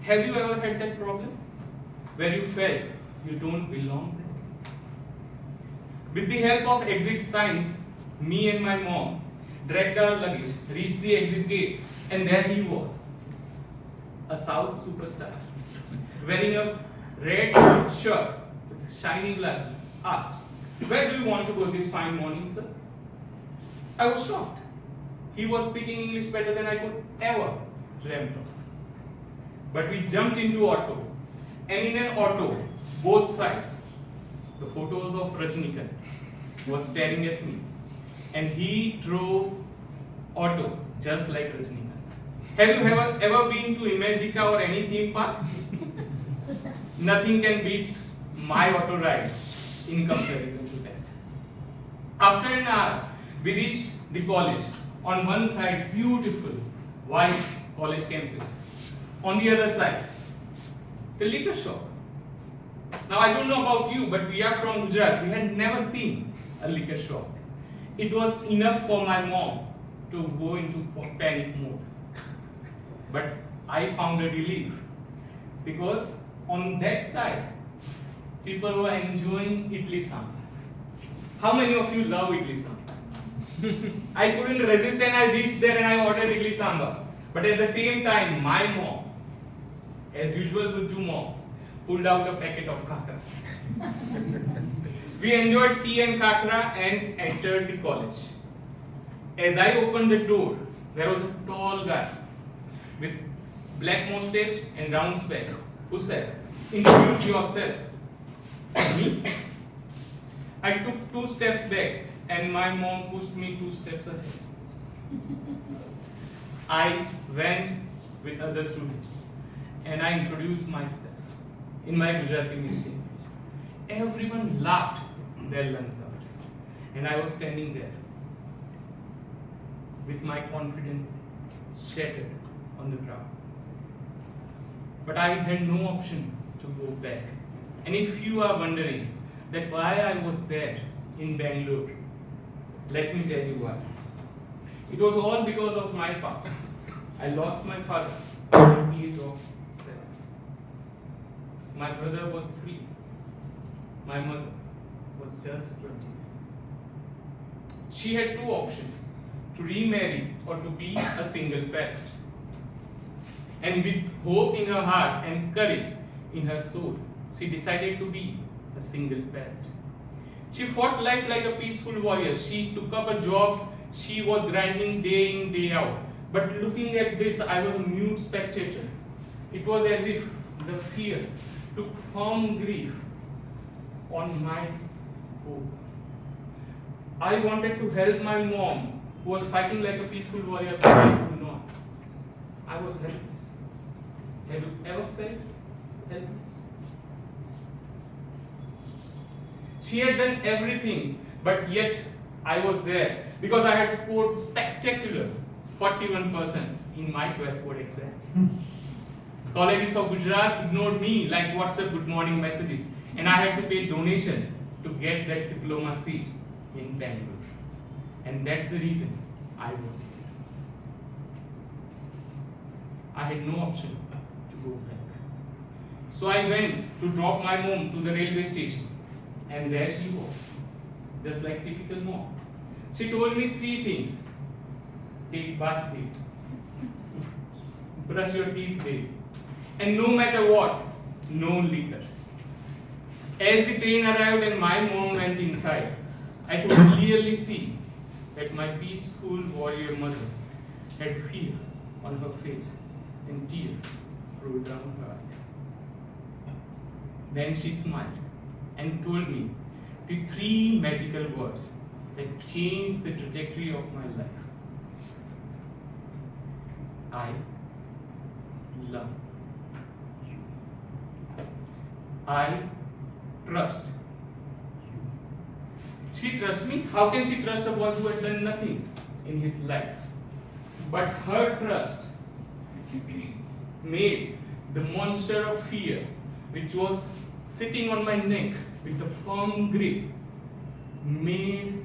Have you ever had that problem? Where you felt you don't belong there? With the help of exit signs, me and my mom dragged our luggage, reached the exit gate, and there he was. A South superstar, wearing a red shirt with shiny glasses, asked, "Where do you want to go this fine morning, sir?" I was shocked. He was speaking English better than I could ever dreamt of. But we jumped into auto, and in an auto, both sides, the photos of Rajnikant was staring at me, and he drove auto just like Rajnikant. Have you ever been to Imagica or any theme park? Nothing can beat my auto ride in comparison to that. After an hour, we reached the college. On one side, beautiful white college campus. On the other side, the liquor shop. Now I don't know about you, but we are from Gujarat. We had never seen a liquor shop. It was enough for my mom to go into panic mode. But I found a relief because on that side, people were enjoying idli sambar. How many of you love idli sambar? I couldn't resist and I reached there and I ordered idli sambar. But at the same time, my mom, as usual with mom, pulled out a packet of kakra. We enjoyed tea and kakra and entered the college. As I opened the door, there was a tall guy with black mustache and round specs who said, "Introduce yourself." Me? I took 2 steps back and my mom pushed me 2 steps ahead. I went with other students and I introduced myself in my Gujarati language. Everyone laughed their lungs out and I was standing there with my confidence shattered on the ground. But I had no option to go back. And if you are wondering that why I was there in Bangalore, let me tell you why. It was all because of my past. I lost my father at the age of 7. My brother was 3. My mother was just 20. She had two options, to remarry or to be a single parent. And with hope in her heart and courage in her soul, she decided to be a single parent. She fought life like a peaceful warrior. She took up a job. She was grinding day in, day out. But looking at this, I was a mute spectator. It was as if the fear took firm grip on my hope. I wanted to help my mom, who was fighting like a peaceful warrior, but I could not. I was helpless. Have you ever felt helpless? She had done everything, but yet I was there because I had scored spectacular 41% in my 12th board exam. Colleges of Gujarat ignored me like WhatsApp good morning messages, and I had to pay donation to get that diploma seat in Bangalore. And that's the reason I was here. I had no option to go back. So I went to drop my mom to the railway station, and there she was, just like typical mom. She told me three things. Take bath, baby. Brush your teeth, baby. And no matter what, no liquor. As the train arrived and my mom went inside, I could clearly see that my peaceful warrior mother had fear on her face and tears rolled down her eyes. Then she smiled and told me the three magical words that changed the trajectory of my life. I love you. I trust you. She trusts me? How can she trust a boy who had done nothing in his life? But her trust made the monster of fear, which was sitting on my neck with a firm grip, made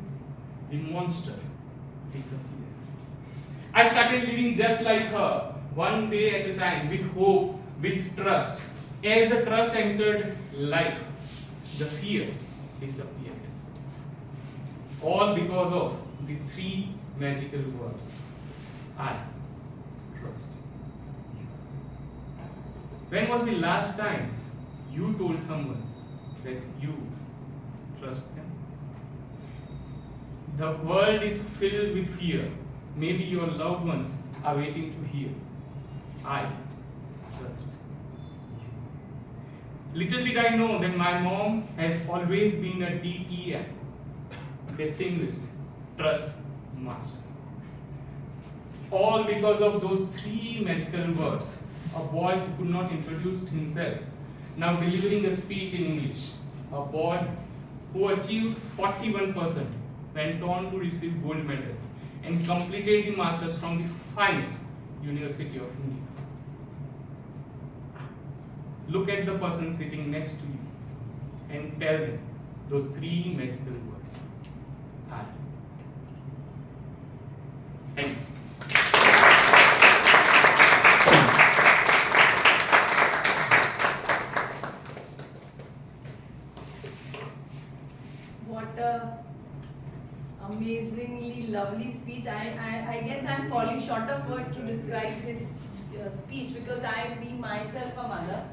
the monster disappear. I started living just like her, one day at a time, with hope, with trust. As the trust entered life, the fear disappeared. All because of the three magical words. I trust you. When was the last time you told someone that you trust them? The world is filled with fear. Maybe your loved ones are waiting to hear. I trust you. Little did I know that my mom has always been a DTM, Distinguished Trust Master. All because of those three magical words. A boy who could not introduce himself, now delivering a speech in English. A boy who achieved 41%, went on to receive gold medals, and completed the masters from the finest University of India. Look at the person sitting next to you and tell them those three magical words. I. Thank you. What a amazingly lovely speech. I guess I'm falling short of words to describe his speech, because I, being myself a mother,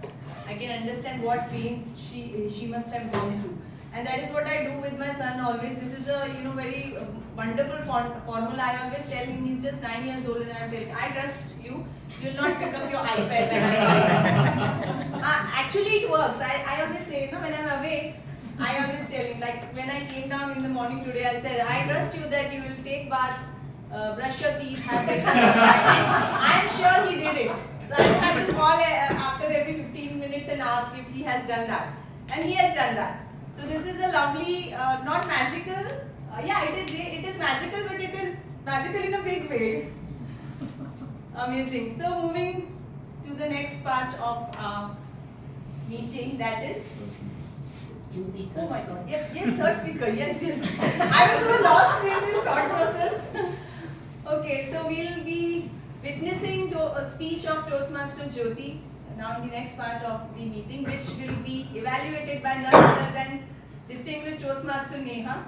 I can understand what pain she must have gone through. And that is what I do with my son always. This is a very wonderful formula. I always tell him, he's just 9 years old, and I tell him, I trust you. You'll not pick up your iPad when I'm away. Actually, it works. I always say, when I'm away, I always tell him, like when I came down in the morning today, I said, I trust you that you will take bath, brush your teeth, have breakfast. I am sure he did it. So I don't have to call after every 15 minutes and ask if he has done that. And he has done that. So this is a lovely, not magical. Yeah, it is magical, but it is magical in a big way. Amazing. So moving to the next part of our meeting, that is. Oh my God! Yes, third speaker. Yes. I was so lost in this thought process. Okay, so we'll be witnessing to a speech of Toastmaster Jyoti now in the next part of the meeting, which will be evaluated by none other than Distinguished Toastmaster Neha.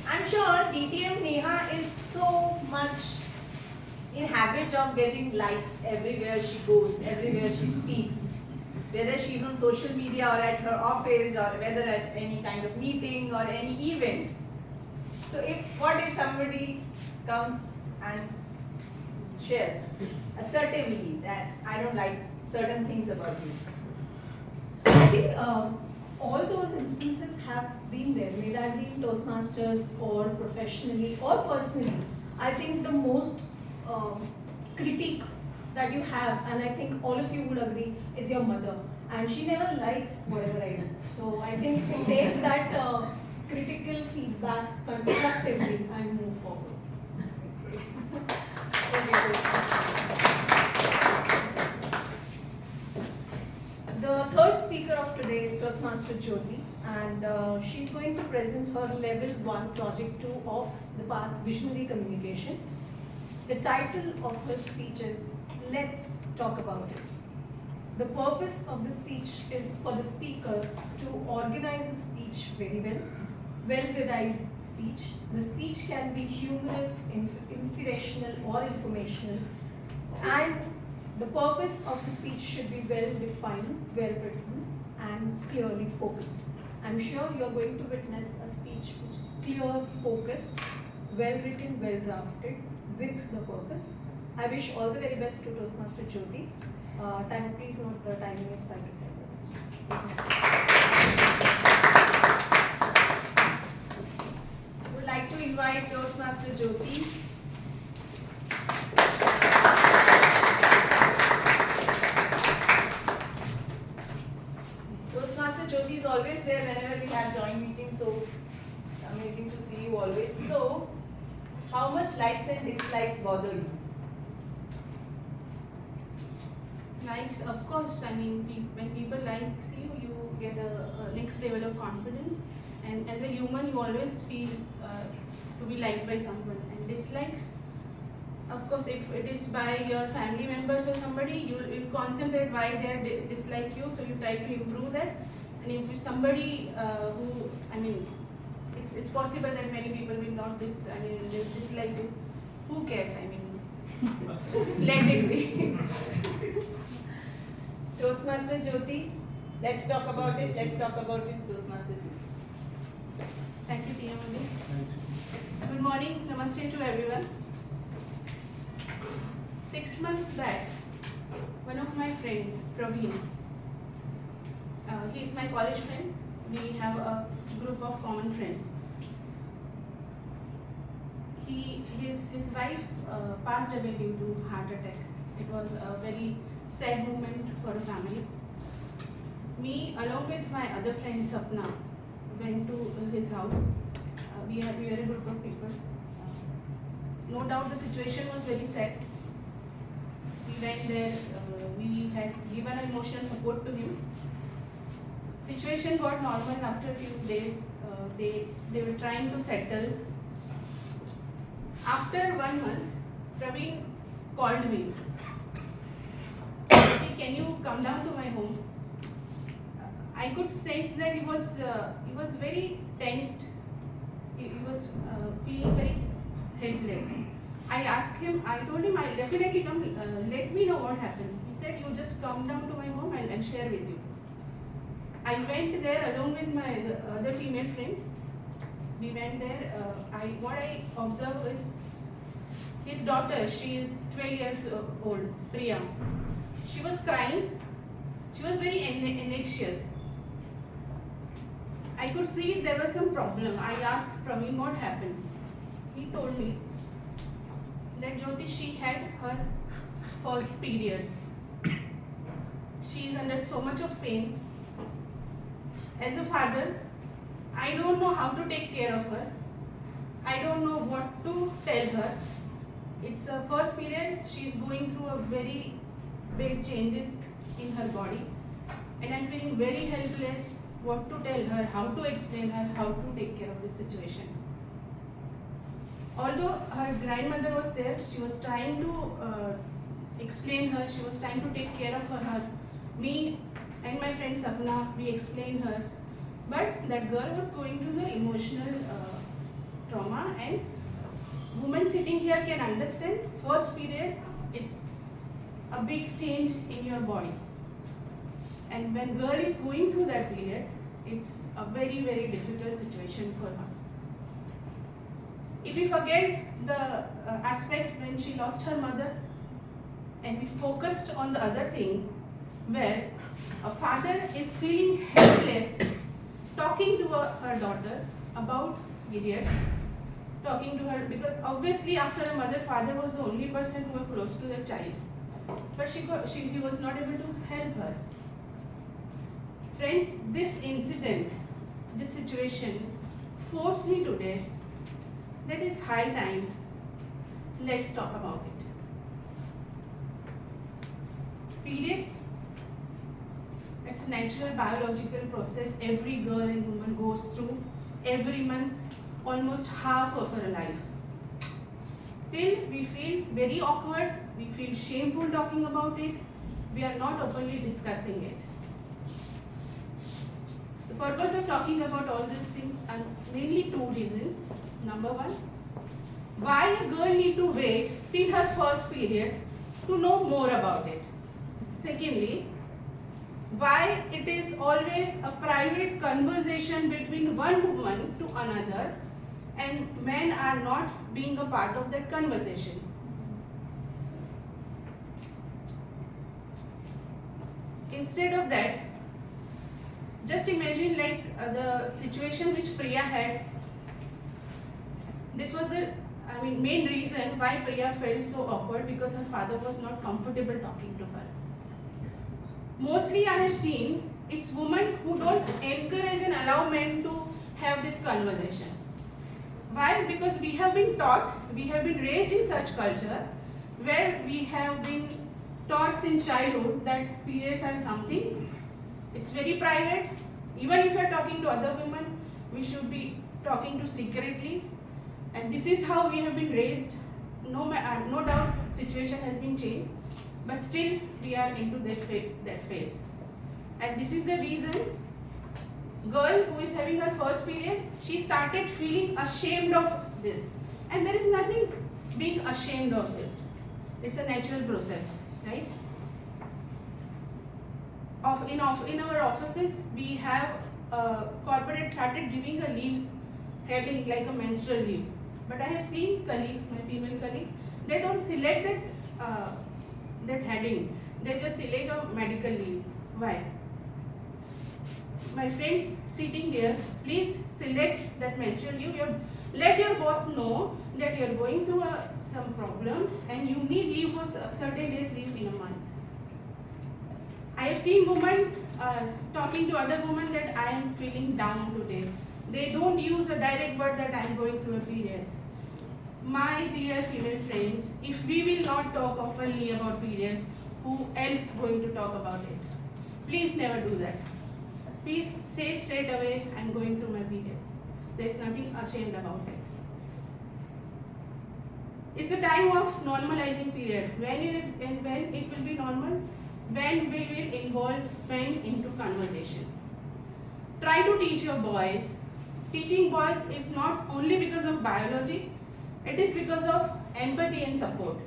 I'm sure VTM Neha is so much in habit of getting likes everywhere she goes, everywhere she speaks. Whether she's on social media or at her office or whether at any kind of meeting or any event. So what if somebody comes and shares assertively that I don't like certain things about you? I think all those instances have been there, may that be in Toastmasters or professionally or personally. I think the most critique that you have, and I think all of you would agree, is your mother. And she never likes whatever I do. So I think we take that critical feedbacks constructively and move forward. The third speaker of today is Toastmaster Jyoti, and she's going to present her Level 1 Project 2 of the path Visionary Communication. The title of her speech is Let's Talk About It. The purpose of the speech is for the speaker to organize the speech very well, well-derived speech. The speech can be humorous, inspirational or informational, and the purpose of the speech should be well-defined, well-written and clearly focused. I'm sure you're going to witness a speech which is clear, focused, well-written, well-drafted, with the purpose. I wish all the very best to Toastmaster Jyoti. Please note the timing is 5 to 7 minutes. Would like to invite Toastmaster Jyoti. Toastmaster Jyoti is always there whenever we have joint meetings, so it's amazing to see you always. So, how much likes and dislikes bother you? Likes, of course. I mean, when people likes you, you get a next level of confidence. And as a human, you always feel to be liked by someone. And dislikes, of course, if it is by your family members or somebody, you will concentrate why they dislike you. So you try to improve that. And if it's somebody who, I mean, it's possible that many people will not dislike you. Who cares? I mean, let it be. Toastmaster Jyoti, let's talk about it. Let's talk about it, Toastmaster Jyoti. Thank you, TM. Good morning, namaste to everyone. 6 months back, one of my friend, Praveen, he is my college friend. We have a group of common friends. His wife passed away due to heart attack. It was a very sad moment for a family. Me, along with my other friend Sapna, went to his house. We were a group of people. No doubt the situation was very sad. We went there, we had given emotional support to him. Situation got normal after a few days. They were trying to settle. After 1 month, Praveen called me. Can you come down to my home? I could sense that he was very tensed. He was feeling very helpless. I asked him, I told him, I'll definitely come, let me know what happened. He said, you just come down to my home, I'll share with you. I went there along with my other female friend. We went there. What I observed is his daughter, she is 12 years old, Priya. She was crying. She was very anxious. I could see there was some problem. I asked Praveen what happened. He told me that Jyoti, she had her first periods. She is under so much of pain. As a father, I don't know how to take care of her. I don't know what to tell her. It's her first period. She's going through a very big changes in her body. And I'm feeling very helpless what to tell her, how to explain her, how to take care of this situation. Although her grandmother was there, she was trying to explain her, she was trying to take care of her. Me and my friend Sapna, we explained her. But that girl was going through the emotional trauma, and women sitting here can understand. First period, it's a big change in your body. And when girl is going through that period, it's a very, very difficult situation for her. If we forget the aspect when she lost her mother, and we focused on the other thing, where a father is feeling helpless, talking to her daughter about periods, talking to her, because obviously after her mother, father was the only person who was close to the child. But he was not able to help her. Friends, this incident, this situation forced me today that it's high time, let's talk about it. Periods, it's a natural biological process every girl and woman goes through every month, almost half of her life. Till we feel very awkward, we feel shameful talking about it, we are not openly discussing it. The purpose of talking about all these things are mainly two reasons. Number one, why a girl need to wait till her first period to know more about it. Secondly, why it is always a private conversation between one woman to another and men are not being a part of that conversation. Instead of that, just imagine like the situation which Priya had. This was the main reason why Priya felt so awkward, because her father was not comfortable talking to her. Mostly I have seen it's women who don't encourage and allow men to have this conversation. Why? Because we have been taught, we have been raised in such culture where we have been taught since childhood that periods are something, it's very private. Even if you are talking to other women, we should be talking to secretly. And this is how we have been raised. No doubt situation has been changed, but still we are into that phase. And this is the reason girl who is having her first period, she started feeling ashamed of this. And there is nothing being ashamed of it. It's a natural process, right? In our offices, we have corporate started giving her leaves, having like a menstrual leave. But I have seen colleagues, my female colleagues, they don't select that heading. They just select a medical leave. Why? My friends sitting here, please select that menstrual leave. Let your boss know that you are going through some problem and you need leave for certain days leave in a month. I have seen women talking to other women that I am feeling down today. They don't use a direct word that I am going through a periods. My dear female friends, if we will not talk openly about periods, who else going to talk about it? Please never do that. Please say straight away, I am going through my periods. There is nothing ashamed about it. It's a time of normalizing period. When it will be normal? When we will involve men into conversation. Try to teach your boys. Teaching boys is not only because of biology, it is because of empathy and support.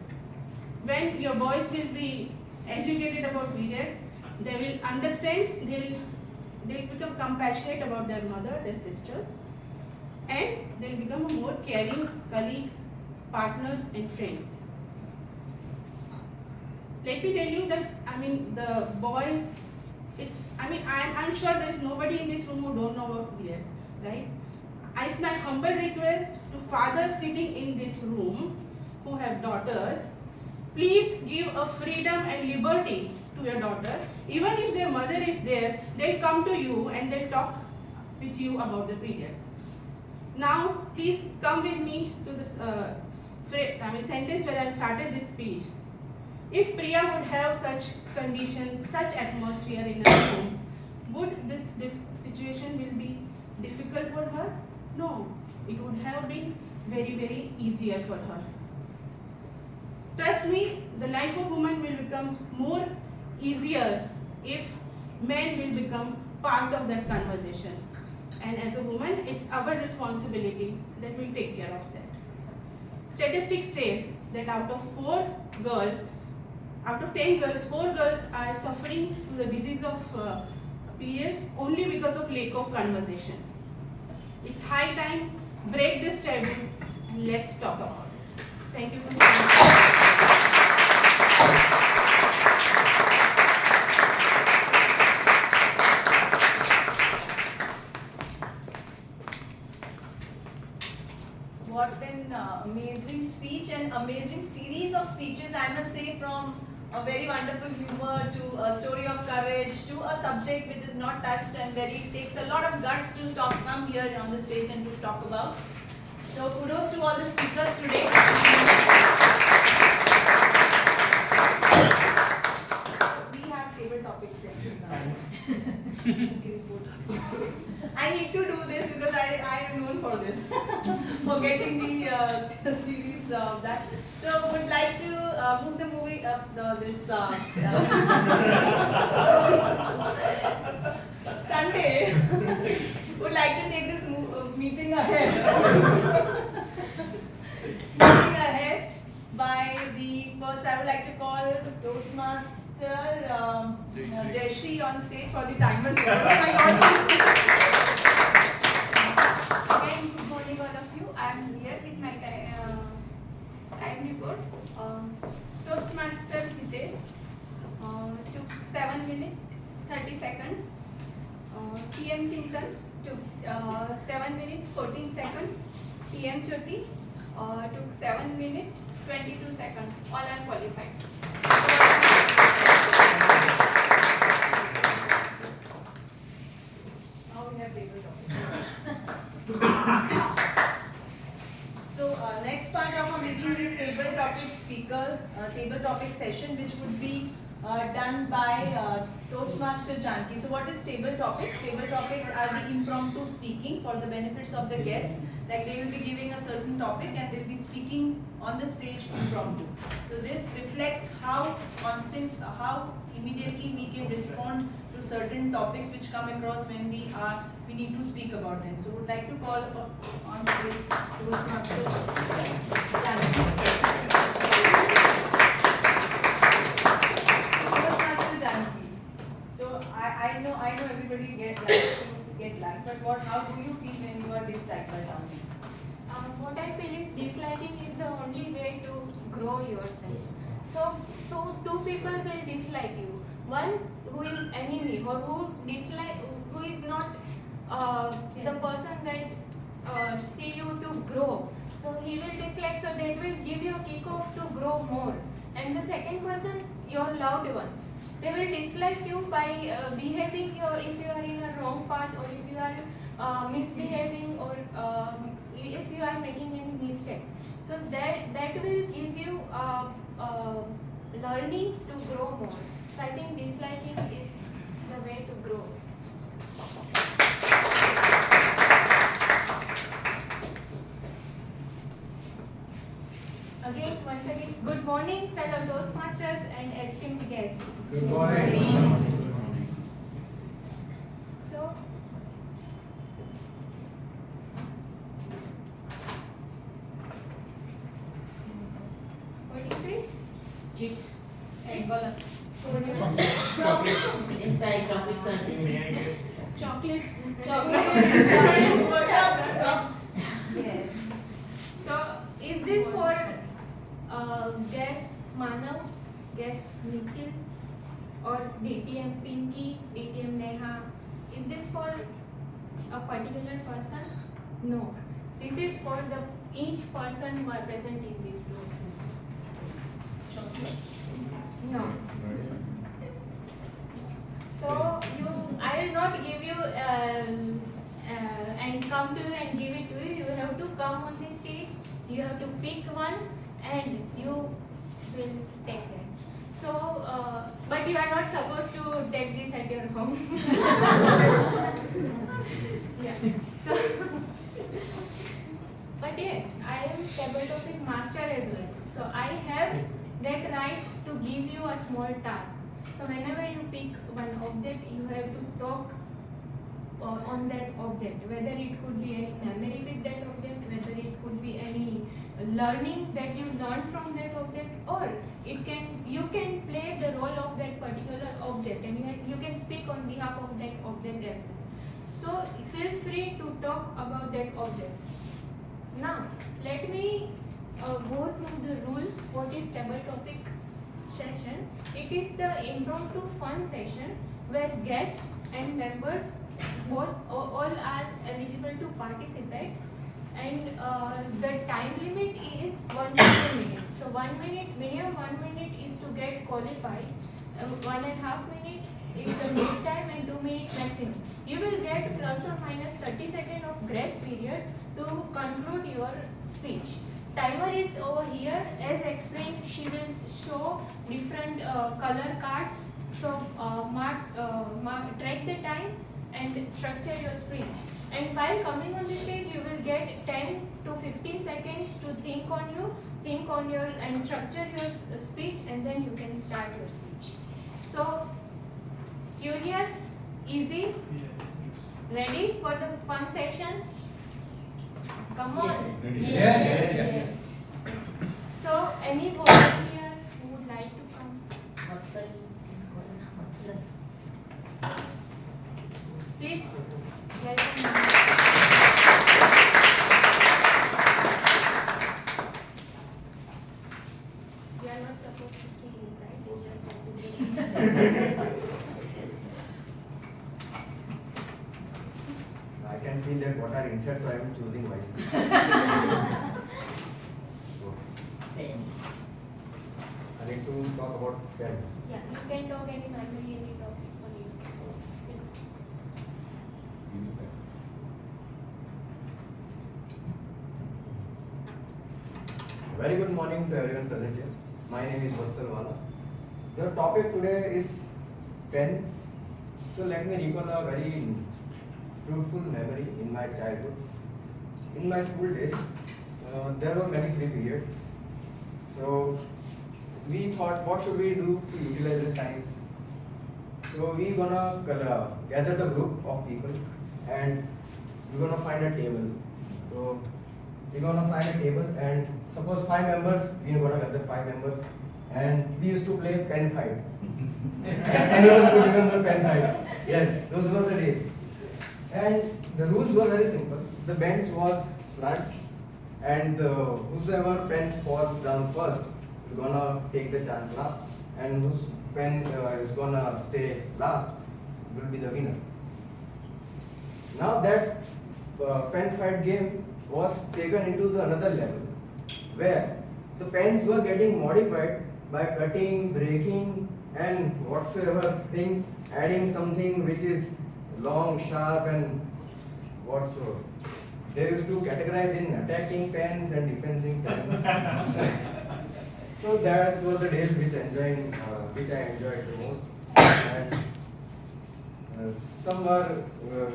When your boys will be educated about period, they will understand, they'll become compassionate about their mother, their sisters, and they'll become more caring colleagues, partners and friends. Let me tell you that, the boys, I'm sure there is nobody in this room who don't know about period, right? It's my humble request to fathers sitting in this room who have daughters, please give a freedom and liberty to your daughter. Even if their mother is there, they'll come to you and they'll talk with you about the periods. Now, please come with me to this sentence where I started this speech. If Priya would have such conditions, such atmosphere in her home, would this situation will be difficult for her? No, it would have been very easier for her. Trust me, the life of woman will become more easier if men will become part of that conversation. And as a woman, it's our responsibility that we'll take care of that. Statistics says that out of 10 girls, 4 girls are suffering from the disease of periods only because of lack of conversation. It's high time, break this taboo and let's talk about it. Thank you for listening. What an amazing speech and amazing series of speeches, I must say, from a very wonderful humor to a story of courage to a subject which is not touched and very takes a lot of guts to come here on the stage and to talk about. So kudos to all the speakers today. We have table topics there. I need to do this because I am known for this, for getting the series of that. So would like to move the movie Sunday. Would like to take this meeting ahead. Moving ahead by the first, I would like to call Toastmaster Jayashree on stage for the timers. Oh my God, Again, good morning all of you. I am here with my time reports. Toastmaster Hitesh took 7 minutes 30 seconds. TM Chintan took 7 minutes 14 seconds. TM Jyoti took 7 minutes 22 seconds. All are qualified. Now we have table So next part of our meeting is table topic session, which would be done by Toastmaster Janki. So what is table topics? Table topics are the impromptu speaking for the benefits of the guest. Like they will be giving a certain topic and they will be speaking on the stage impromptu. So this reflects how immediately we can respond to certain topics which come across when we need to speak about them. So would like to call on stage Toastmaster Janki. So I know everybody likes to get liked, but how do you feel when you are disliked by something? What I feel is disliking is the only way to grow yourself. So two people will dislike you. One who is enemy or who is not the person that see you to grow. So he will dislike. So that will give you a kick off to grow more. And the second person, your loved ones. They will dislike you by behaving if you are in a wrong path or if you are misbehaving or if you are making any mistakes. So that will give you learning to grow more. So I think disliking is the way to grow. Once again, good morning, fellow Toastmasters and esteemed guests. Good morning. So, what do you say? Kids. Chocolates. Inside topics are there. May I guess? Chocolates. Yes. So, is this for guest Manav, guest Nikhil, or DTM Pinky, DTM Neha? Is this for a particular person? No. This is for each person who are present in this room. No. So I will not give you and come to you and give it to you. You have to come on the stage. You have to pick one and you will take that. So, but you are not supposed to take this at your home. Yeah. So right to give you a small task. So whenever you pick one object, you have to talk on that object, whether it could be any memory with that object, whether it could be any learning that you learned from that object, or you can play the role of that particular object, and you can speak on behalf of that object as well. So feel free to talk about that object. Now let me go through the rules. What is table topic session? It is the impromptu fun session where guests and members all are eligible to participate, and the time limit is 1 minute. So 1 minute, minimum 1 minute is to get qualified. 1.5 minute is the mid time, and 2 minutes maximum. You will get plus or minus 30 seconds of grace period to conclude your speech. Timer is over here. As explained, she will show different color cards. So track the time and structure your speech. And while coming on the stage, you will get 10 to 15 seconds to think on your and structure your speech, and then you can start your speech. So, curious, easy, ready for the fun session? Come on. Yes. So, any volunteer who would like to come? Please welcome. You are not supposed to see inside. You just have to be. I can feel that what are inside, so I am choosing wisely. Pen. I need to talk about pen. Yeah, you can talk any memory, any topic for you. Very good morning to everyone present here. My name is Vatsal Wala. The topic today is pen. So let me recall a very fruitful memory in my childhood. In my school days, there were many free periods. So we thought, what should we do to utilize the time? So we gonna gather the group of people and we're gonna find a table. So we're gonna find a table, and suppose 5 members, we're gonna gather 5 members, and we used to play pen fight. Anyone could remember pen fight? Yes, those were the days. And the rules were very simple. The bench was slant, and whosoever pen falls down first is gonna take the chance last, and whose pen is gonna stay last will be the winner. Now that pen fight game was taken into the another level, where the pens were getting modified by cutting, breaking, and whatsoever thing, adding something which is long, sharp, and whatsoever. They used to categorize in attacking pens and defending pens. So that were the days which I enjoyed the most. And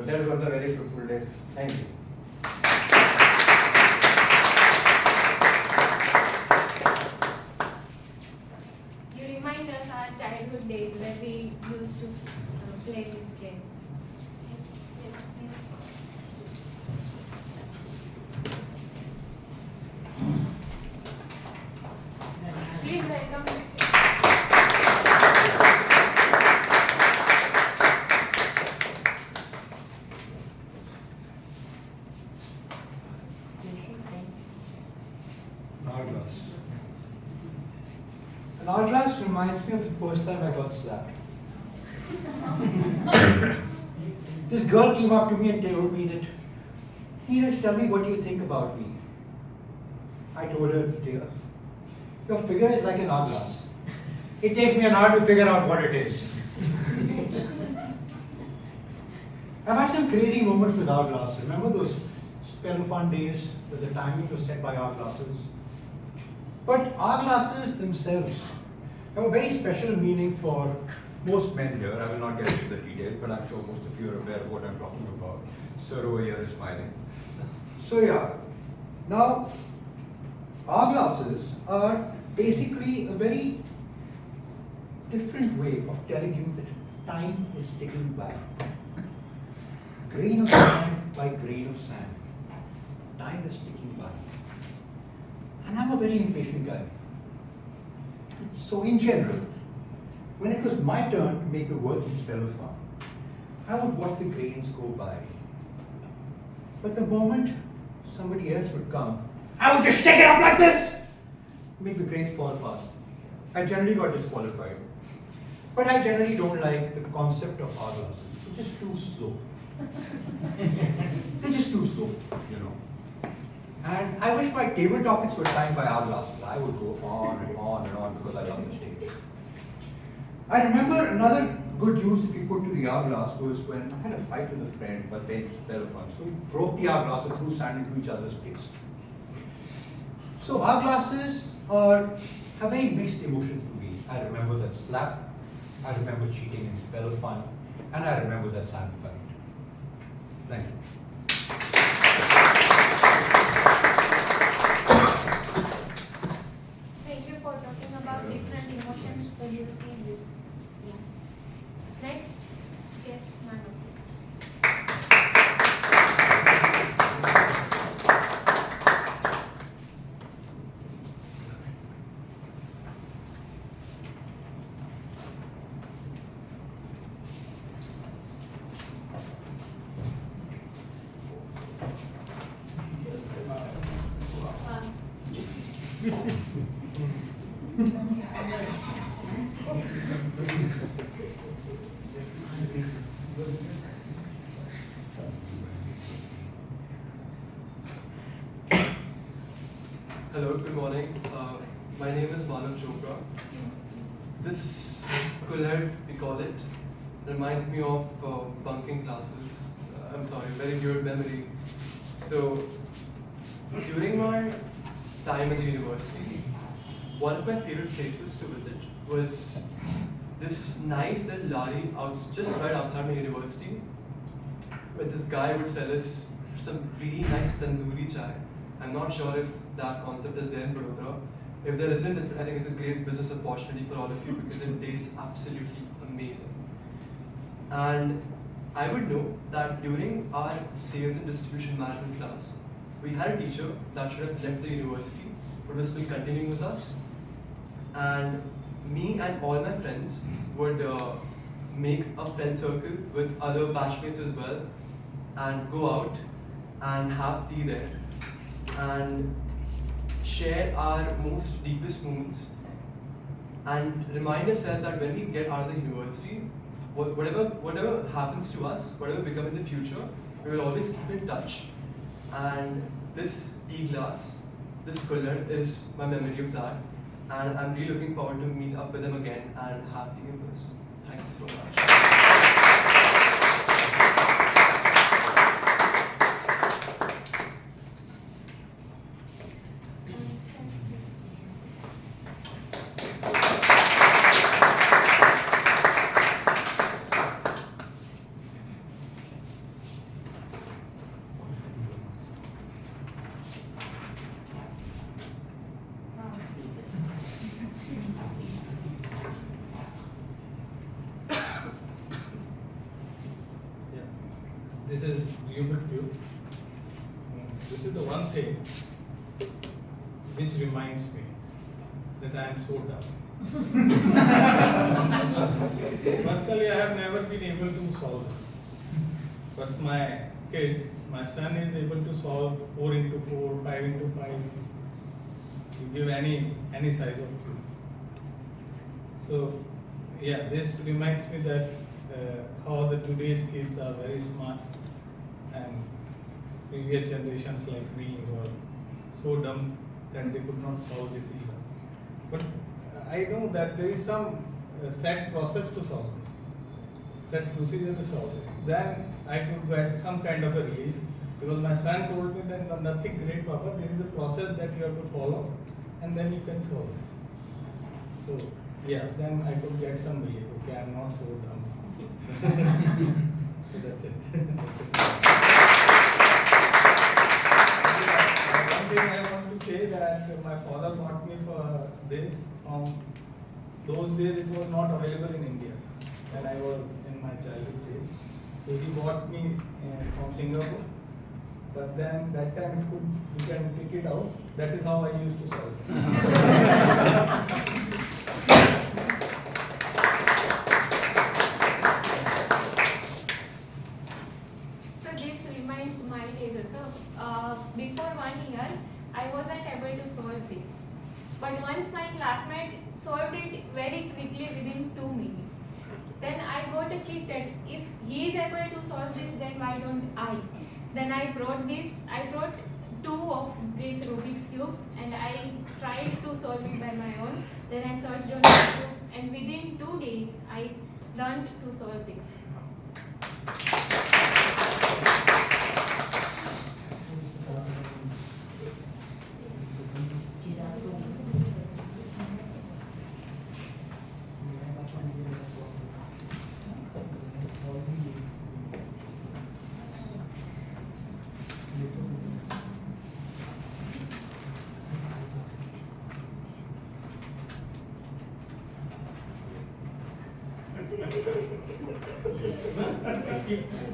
that were the very fruitful days. Thank you. You remind us our childhood days where we used to play these games. Yes, yes, yes. Please welcome. Hourglass. An hourglass reminds me of the first time I got slapped. This girl came up to me and told me that, Neeraj, tell me what you think about me. I told her, dear, your figure is like an hourglass. It takes me an hour to figure out what it is. I've had some crazy moments with hourglasses. Remember those spell fun days where the timing was set by hourglasses? But hourglasses themselves have a very special meaning for most men here. I will not get into the details, but I'm sure most of you are aware of what I'm talking about. Sir over here is smiling. So yeah, now hourglasses are basically a very different way of telling you that time is ticking by. Grain of sand by grain of sand. Time is ticking by. And I'm a very impatient guy. So in general, when it was my turn to make the working spell of fun, I would watch the grains go by. But the moment somebody else would come, I would just shake it up like this, make the grains fall fast. I generally got disqualified. But I generally don't like the concept of hourglasses. They're just too slow. They're just too slow, you know. And I wish my table topics were timed by hourglasses. I would go on and on and on because I love the stage. I remember another good use we put to the hourglass was when I had a fight with a friend while playing spell fun. So we broke the hourglass and threw sand into each other's face. So hourglasses have very mixed emotions for me. I remember that slap, I remember cheating in spell fun, and I remember that sand fight. Thank you. Thank you for talking about different emotions when you see this. Yes. Next, yes, Manu, please. Hello, good morning. My name is Manu Chopra. This kulhad, we call it, reminds me of bunking classes. I'm sorry, very weird memory. So, during my time at the university, one of my favorite places to visit was this nice little lari just right outside my university, where this guy would sell us some really nice tandoori chai. I'm not sure if that concept is there in Vadodara. If there isn't, I think it's a great business opportunity for all of you because it tastes absolutely amazing. And I would know that during our sales and distribution management class, we had a teacher that should have left the university but was still continuing with us. And me and all my friends would make a friend circle with other batchmates as well and go out and have tea there and share our most deepest moments and remind ourselves that when we get out of the university, whatever happens to us, whatever we become in the future, we will always keep in touch. And this tea glass, this cooler is my memory of that. And I'm really looking forward to meet up with them again and have tea in this. Thank you so much. This is human view. This is the one thing which reminds me that I am so dumb. Personally, I have never been able to solve this. But my kid, my son is able to solve 4 into 4, 5 into 5. You give any size of cube. So, yeah, this reminds me that how the today's kids are very smart and previous generations like me were so dumb that they could not solve this either. But I know that there is some set process to solve this, set procedure to solve this. Then I could get some kind of a relief because my son told me that nothing great, Papa, there is a process that you have to follow and then you can solve this. So yeah, then I could get some relief. Okay, I'm not so dumb. So that's it. One thing I want to say that my father bought me for this from those days it was not available in India when I was in my childhood days. So he bought me from Singapore. But then that time you can pick it out. That is how I used to solve. So this reminds my days also. Before 1 year, I wasn't able to solve this. But once my classmate solved it very quickly within 2 minutes. Then I got a kick that if he is able to solve this, then why don't I? Then I brought 2 of this Rubik's Cube and I tried to solve it by my own. Then I searched on YouTube and within 2 days I learned to solve this.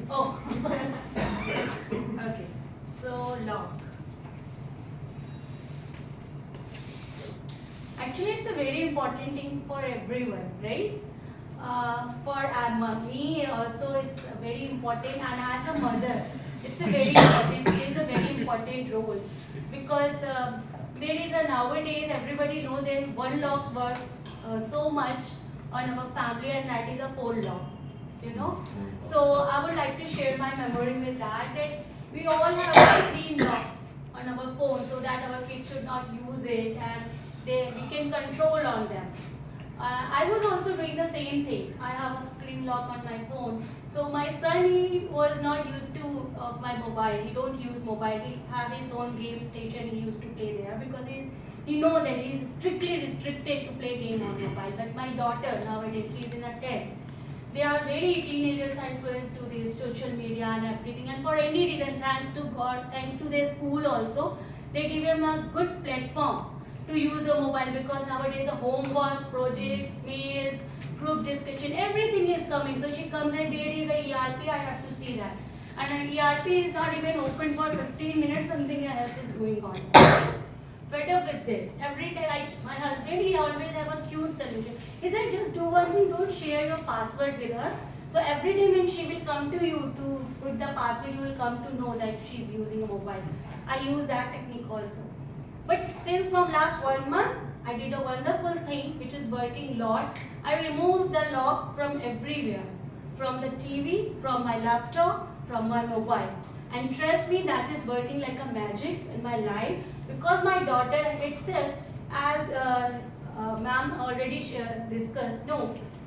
Oh. Okay. So lock. Actually, it's a very important thing for everyone, right? For me also, it's very important, and as a mother, it's a very important. Plays a very important role because there is a nowadays everybody knows that one lock works so much on our family, and that is a phone lock. You know, so I would like to share my memory with that we all have a screen lock on our phone so that our kids should not use it and we can control on them. I was also doing the same thing. I have a screen lock on my phone. So my son, he was not used to of my mobile. He don't use mobile. He have his own game station. He used to play there because he know that he is strictly restricted to play game on mobile. But my daughter nowadays, she is in a 10th. They are very teenagers are influenced to this social media and everything. And for any reason, thanks to God, thanks to their school also, they give them a good platform to use the mobile because nowadays the homework, projects, mails, group discussion, everything is coming. So she comes and there is a ERP, I have to see that. And an ERP is not even open for 15 minutes, something else is going on. Fed up with this. Every day, my husband, he always have a cute solution. He said, just do one thing, don't share your password with her. So every day when she will come to you to put the password, you will come to know that she is using a mobile. I use that technique also. But since from last 1 month, I did a wonderful thing which is working lot. I removed the lock from everywhere. From the TV, from my laptop, from my mobile. And trust me, that is working like a magic in my life. Because my daughter itself, as ma'am already discussed,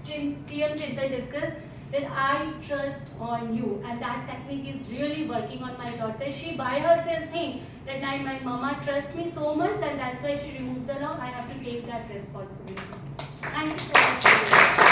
PM Chintan discussed, that I trust on you. And that technique is really working on my daughter. She by herself thinks that my mama trusts me so much that that's why she removed the lock. I have to take that responsibility. Thank you so much.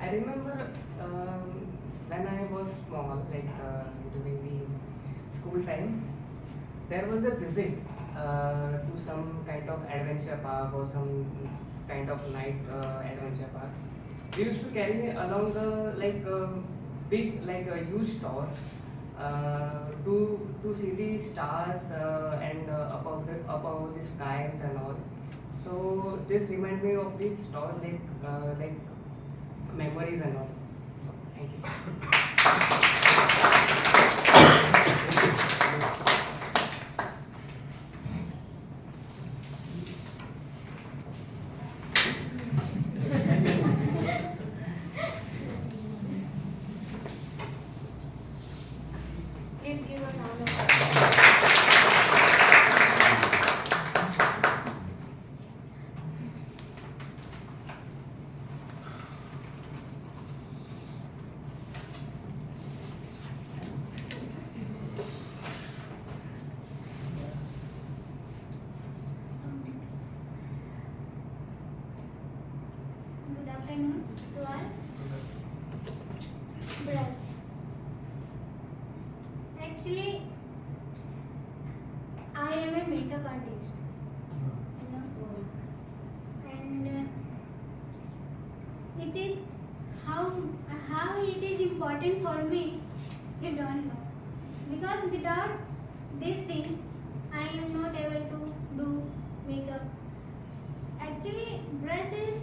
I remember when I was small, like during the school time, there was a visit to some kind of adventure park or some kind of night adventure park. We used to carry along the big a huge torch to see the stars and above the skies and all. So this remind me of this torch like memories and all. Thank you. Please give a round of applause. Actually, I am a makeup artist. And it is how it is important for me, you don't know. Because without these things, I am not able to do makeup. Actually, brushes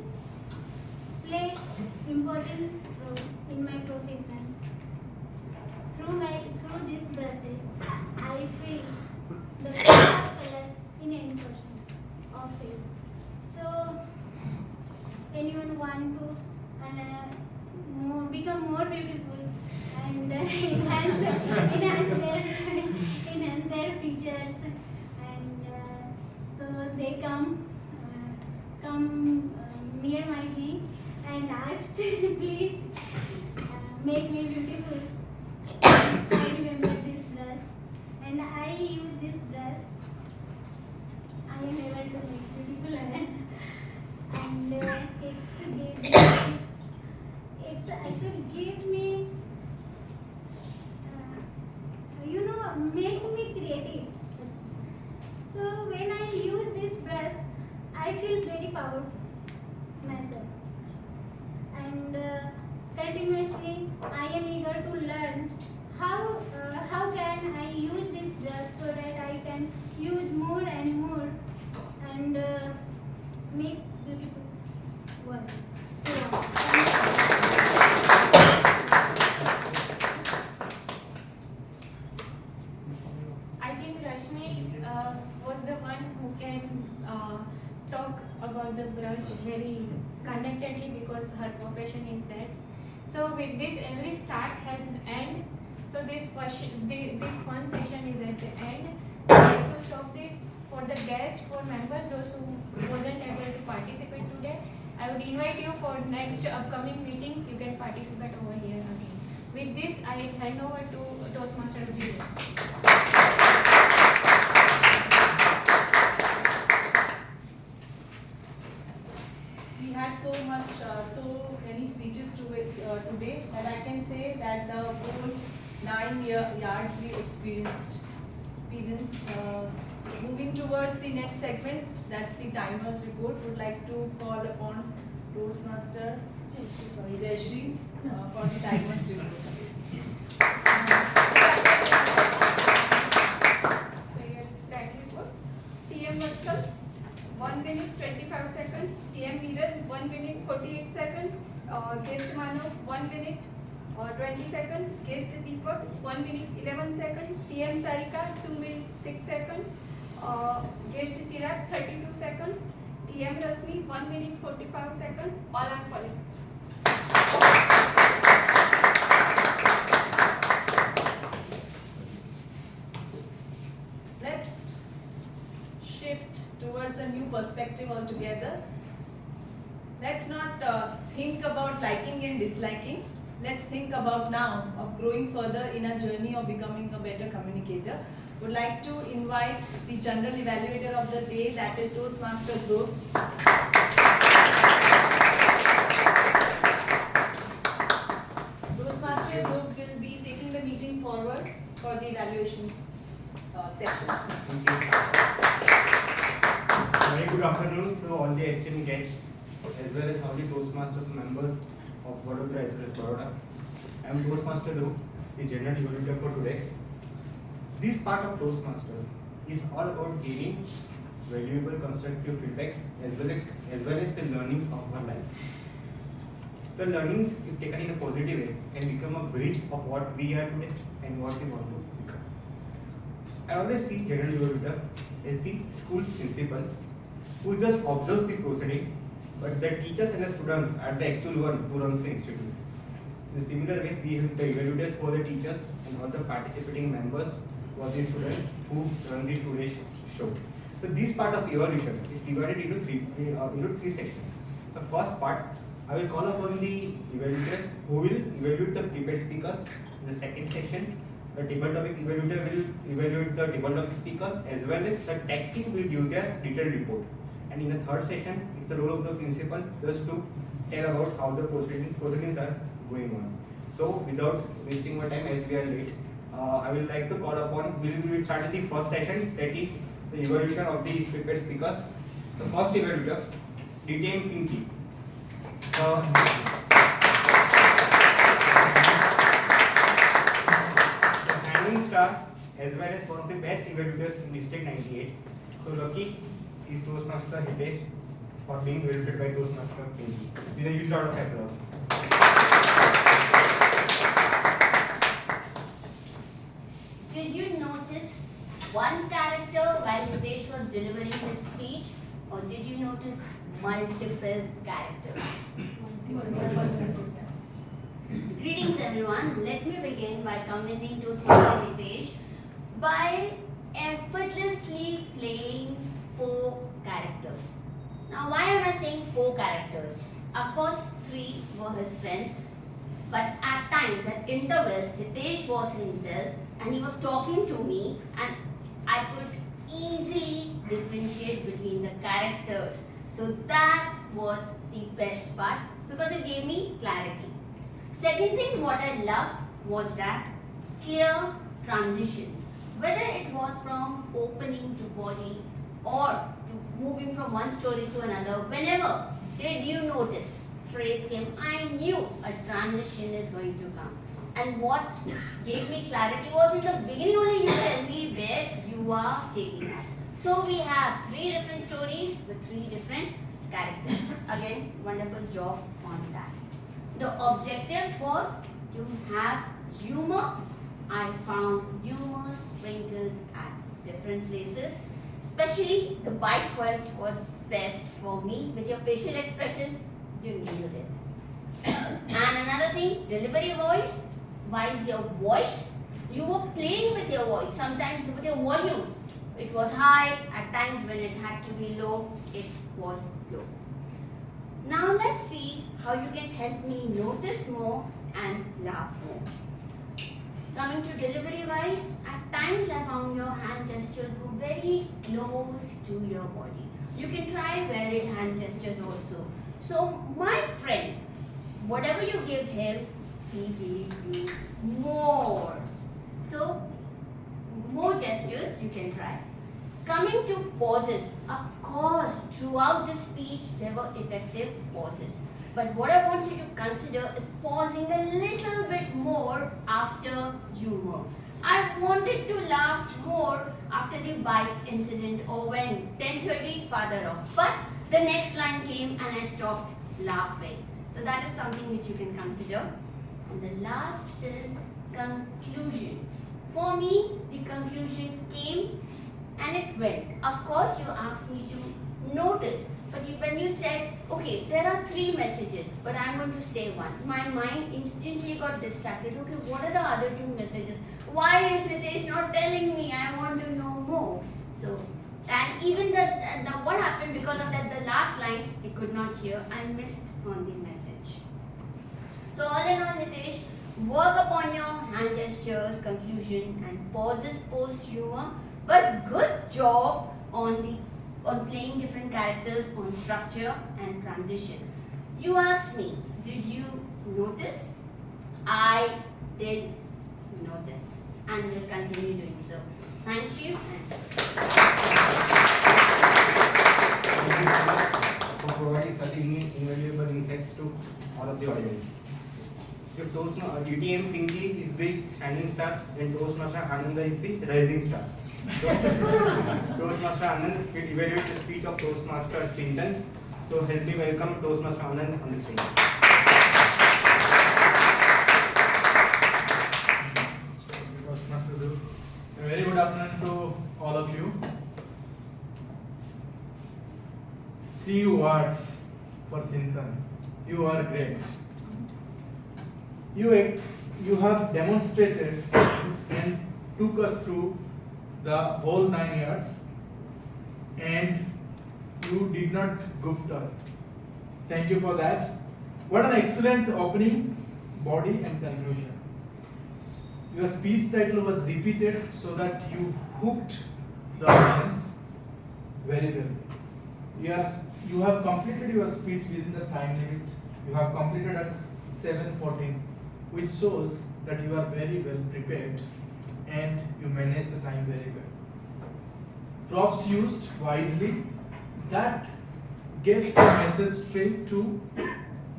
play important role in my professions. Through these brushes, I feel the color in any person's face. So, anyone want to become more beautiful and enhance their features, and so they come near my feet and asked, please make me beautiful. I remember this brush and I use this brush. I am able to make beautiful and give me make me creative. So when I use this brush, I feel very powerful myself, and continuously I am eager to learn how can I use this brush so that I can use more and more and make beautiful work. I think Rashmi was the one who can talk about the brush very connectedly because her profession is that. So with this, every start has an end. So this fun session is at the end. I have to stop this for the guests, for members, those who wasn't able to participate today. I would invite you for next upcoming meetings. You can participate over here again. With this, I hand over to Toastmaster Abhi. We had so many speeches today that I can say that the whole 9 yards we experienced. Moving towards the next segment, that's the timers report. Would like to call upon Toastmaster Jayashree for the timers report. So here is time report. TM Vatsal, 1 minute 25 seconds. TM Neeraj, 1 minute 48 seconds. Guest Manav, 1 minute 20 seconds. Guest Deepak, 1 minute 11 seconds. TM Sarika, 2 minutes 6 seconds. Guest Chirag, 32 seconds. TM Rasmi, 1 minute 45 seconds. All are following. Let's shift towards a new perspective altogether. Let's not think about liking and disliking. Let's think about now of growing further in a journey of becoming a better communicator. Would like to invite the general evaluator of the day, that is Toastmaster Group. Toastmaster Group will be taking the meeting forward for the evaluation section. Very good afternoon to all the esteemed guests as well as all the Toastmasters members of Vadodara as well as Baroda. I am Toastmaster Dhruv, the general evaluator for today. This part of Toastmasters is all about giving valuable constructive feedbacks as well as the learnings of our life. The learnings, if taken in a positive way, can become a bridge of what we are today and what we want to become. I always see general evaluator as the school's principal who just observes the proceeding, but the teachers and the students are the actual one who runs the institute. In a similar way, we have the evaluators for the teachers and all the participating members for the students who run the today's show. So this part of evaluation is divided into three sections. The first part, I will call upon the evaluators who will evaluate the prepared speakers. In the second section, the table topic evaluator will evaluate the table topic speakers as well as the tech team will give their detailed report. And in the third session, it's the role of the principal just to tell about how the proceedings are going on. So without wasting more time as we are late, I will like to call upon, we will start with the first session, that is the evolution of the prepared speakers. The first evaluator, VTM Pinky. The Shining Star, as well as one of the best evaluators in District 98. So lucky is Toastmaster Hitesh for being evaluated by Toastmaster Pinky. With a huge round of applause. Did you notice one character while Hitesh was delivering his speech, or did you notice multiple characters? Greetings everyone. Let me begin by commending Toastmaster Hitesh by effortlessly playing 4 characters. Now why am I saying 4 characters? Of course 3 were his friends, but at times, at intervals, Hitesh was himself and he was talking to me, and I could easily differentiate between the characters. So that was the best part because it gave me clarity. Second thing what I loved was that clear transitions. Whether it was from opening to body or to moving from one story to another, whenever did you notice phrase came, I knew a transition is going to come. And what gave me clarity was in the beginning only you tell me where you are taking us. So we have 3 different stories with 3 different characters. Again, wonderful job on that. The objective was to have humor. I found humor sprinkled at different places. Especially the bite word was best for me with your facial expressions. You nailed it. And another thing, delivery voice. Why is your voice? You were playing with your voice, sometimes with your volume. It was high, at times when it had to be low, it was low. Now let's see how you can help me notice more and laugh more. Coming to delivery wise, at times I found your hand gestures were very close to your body. You can try varied hand gestures also. So my friend, whatever you give him, he gave you more. So more gestures you can try. Coming to pauses, of course, throughout the speech there were effective pauses. But what I want you to consider is pausing a little bit more after humor. I wanted to laugh more after the bike incident or when 10:30 father off. But the next line came and I stopped laughing. So that is something which you can consider. And the last is conclusion. For me, the conclusion came and it went. Of course, you asked me to notice. But when you said, okay, there are 3 messages, but I'm going to say one. My mind instantly got distracted. Okay, what are the other 2 messages? Why is Hitesh not telling me? I want to know more. So, and even the what happened because of that, the last line, I could not hear. I missed on the message. So all in all, Hitesh, work upon your hand gestures, conclusion, and pauses post humor. But good job on playing different characters, on structure and transition. You asked me, did you notice? I did notice and will continue doing so. Thank you. For providing such invaluable insights to all of the audience. Your VTM Pinky is the shining star and Toastmaster Ananda is the rising star. Toastmaster Anand will evaluate the speech of Toastmaster Chintan. So help me welcome Toastmaster Anand on the stage. Toastmaster Dhruv. A very good afternoon to all of you. 3 words for Chintan. You are great. You have demonstrated and took us through the whole 9 years, and you did not goof us. Thank you for that. What an excellent opening, body and conclusion. Your speech title was repeated so that you hooked the audience very well. You have completed your speech within the time limit. You have completed at 7:14, which shows that you are very well prepared and you manage the time very well. Props used wisely, that gives the message straight to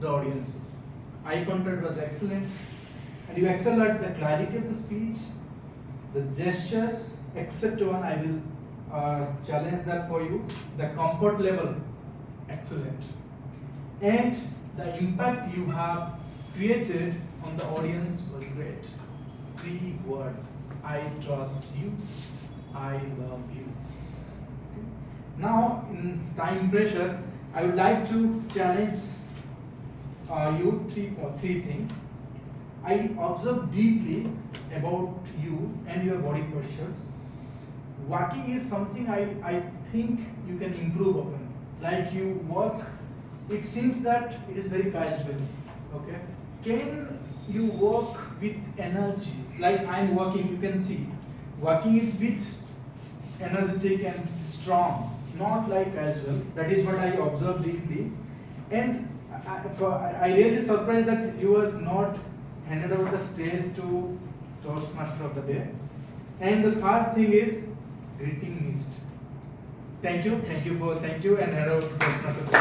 the audiences. Eye contact was excellent, and you excel at the clarity of the speech, the gestures, except one, I will challenge that for you. The comfort level, excellent. And the impact you have created on the audience was great. 3 words: I trust you, I love you. Now, in time pressure, I would like to challenge you three things. I observe deeply about you and your body postures. Walking is something I think you can improve upon. Like you walk, it seems that it is very casual. Okay? Can you walk with energy? Like I'm walking, you can see. Walking is bit energetic and strong, not like casual. That is what I observed deeply. And I really surprised that you was not handed over the stage to Toastmaster of the Day. And the third thing is greeting missed. Thank you, and hand over to Toastmaster of the Day.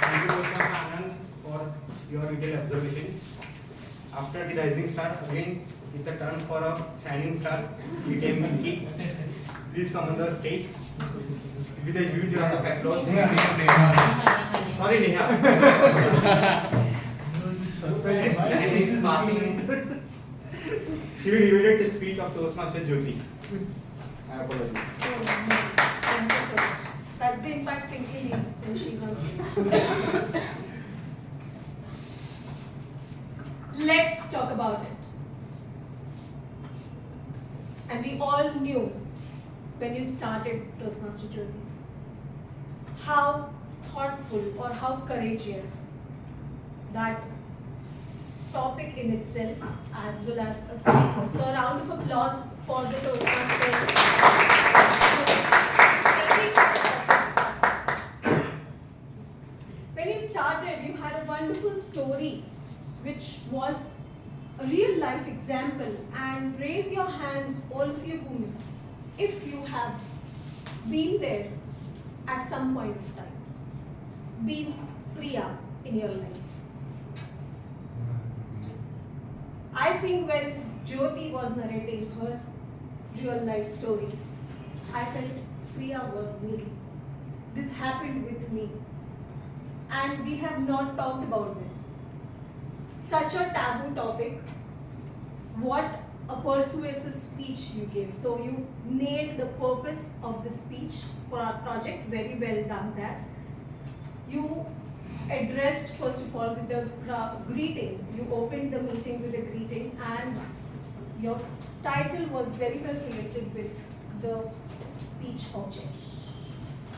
Thank you, Toastmaster Anand, for your detailed observations. After the rising star, again it's a turn for a shining star, VTM Milky. Please come on the stage with a huge round of applause. Sorry, Neha. As he's passing, she will evaluate the speech of Toastmaster Jyoti. I apologize. Thank you so much. That's the impact Pinky leaves when she's on stage. Let's talk about it. And we all knew when you started Toastmaster Jyoti how thoughtful or how courageous that topic in itself as well as a speaker. So a round of applause for the Toastmasters. When you started, you had a wonderful story which was a real life example, and raise your hands, all of you women, if you have been there at some point of time, been Priya in your life. I think when Jyoti was narrating her real life story, I felt Priya was me. This happened with me, and we have not talked about this. Such a taboo topic. What a persuasive speech you gave. So you nailed the purpose of the speech for our project. Very well done that. You addressed first of all with the greeting. You opened the meeting with a greeting, and your title was very well related with the speech object.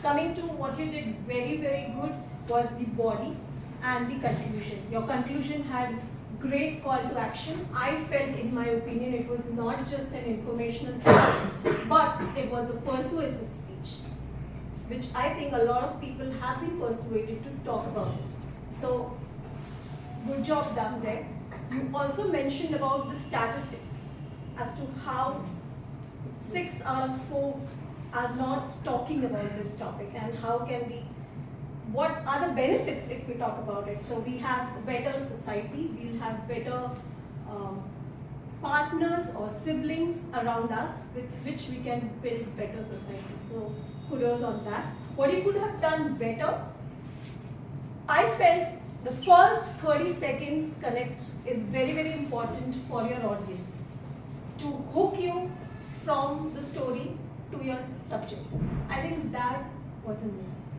Coming to what you did very good was the body and the conclusion. Your conclusion had great call to action. I felt, in my opinion, it was not just an informational speech, but it was a persuasive speech, which I think a lot of people have been persuaded to talk about it. So, good job done there. You also mentioned about the statistics as to how 6 out of 4 are not talking about this topic, and how can we, what are the benefits if we talk about it. So we have a better society, we'll have better partners or siblings around us with which we can build better society. So kudos on that. What you could have done better, I felt the first 30 seconds connect is very important for your audience to hook you from the story to your subject. I think that was a miss.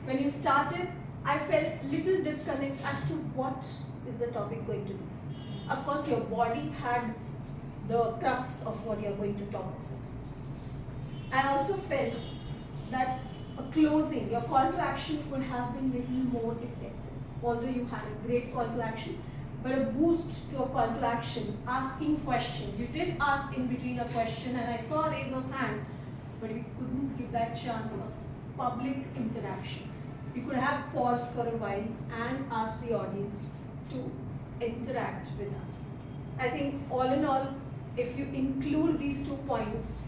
When you started, I felt little disconnect as to what is the topic going to be. Of course, your body had the crux of what you're going to talk about. I also felt that a closing, your call to action could have been little more effective. Although you had a great call to action, but a boost to a call to action, asking questions. You did ask in between a question, and I saw a raise of hand, but we couldn't give that chance of public interaction. We could have paused for a while and asked the audience to interact with us. I think all in all, if you include these 2 points,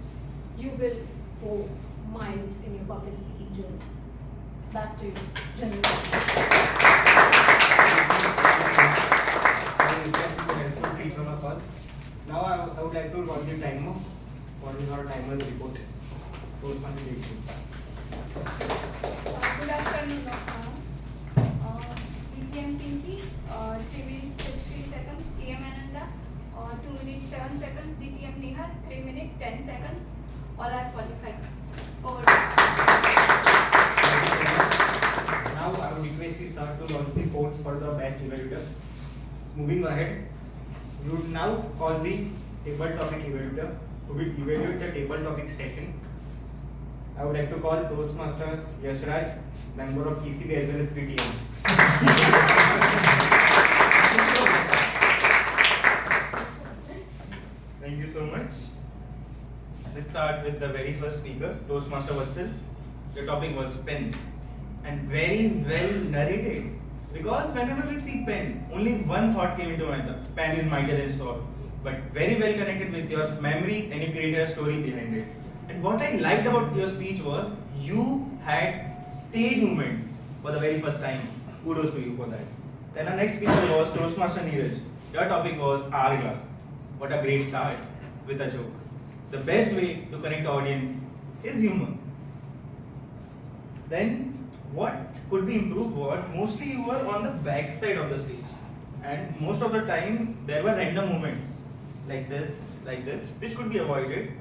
you will go miles in your public speaking journey. Back to you, General. Now I would like to call the timer. What is our timer's report? Toastmaster date. Good afternoon. VTM Pinky, 3 minutes 53 seconds. TM Ananda, 2 minutes 7 seconds. DTM Nihal, 3 minutes 10 seconds. All are qualified. Over. Now I would request the sir to launch the polls for the best evaluator. Moving ahead, we would now call the table topic evaluator who will evaluate the table topic session. I would like to call Toastmaster Yashraj, member of TCB as well as VTM. Thank you so much. Let's start with the very first speaker, Toastmaster Vatsal. The topic was pen, and very well narrated. Because whenever we see pen, only one thought came into my mind: pen is mightier than sword. But very well connected with your memory, and you created a story behind it. And what I liked about your speech was you had stage movement for the very first time. Kudos to you for that. Then our next speaker was Toastmaster Neeraj. Your topic was hourglass. What a great start with a joke. The best way to connect the audience is humor. Then what could be improved was mostly you were on the back side of the stage, and most of the time there were random movements like this, which could be avoided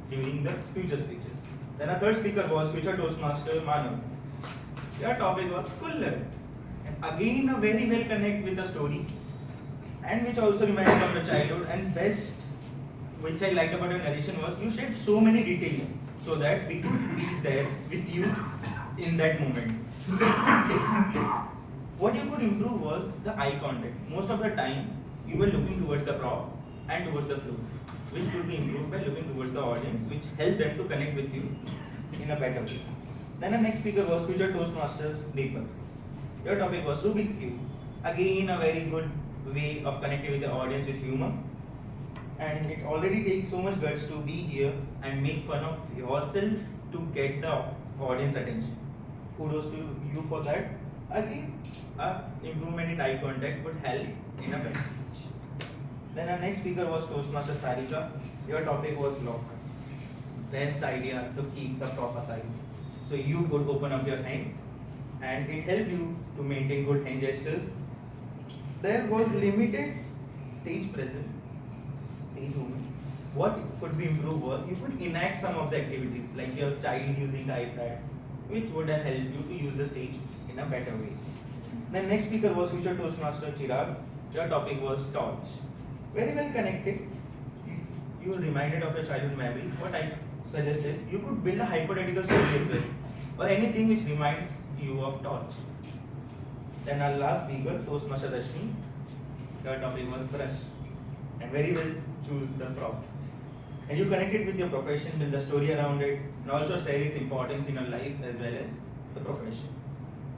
during the future speeches. Then our third speaker was future Toastmaster Manav. Your topic was full learn, and again a very well connect with the story, and which also reminded from the childhood. And best, which I liked about your narration was you shared so many details so that we could be there with you in that moment. What you could improve was the eye contact. Most of the time you were looking towards the prop and towards the floor, which could be improved by looking towards the audience, which helped them to connect with you in a better way. Then our next speaker was future Toastmaster Deepak. Your topic was Rubik's Cube. Again, a very good way of connecting with the audience with humor. And it already takes so much guts to be here and make fun of yourself to get the audience attention. Kudos to you for that. Again, improvement in eye contact would help in a better speech. Then our next speaker was Toastmaster Sarika. Your topic was lock. Best idea to keep the prop aside. So you could open up your hands and it helped you to maintain good hand gestures. There was limited stage presence, stage movement. What could be improved was you could enact some of the activities like your child using the iPad, which would have helped you to use the stage in a better way. The next speaker was future Toastmaster Chirag. Your topic was torch. Very well connected. You were reminded of your childhood memory. What I suggest is you could build a hypothetical story as well, or anything which reminds you of torch. Then our last speaker, Toastmaster Rashmi. Your topic was brush, and very well choose the prop. And you connected with your profession, build the story around it, and also share its importance in your life as well as the profession.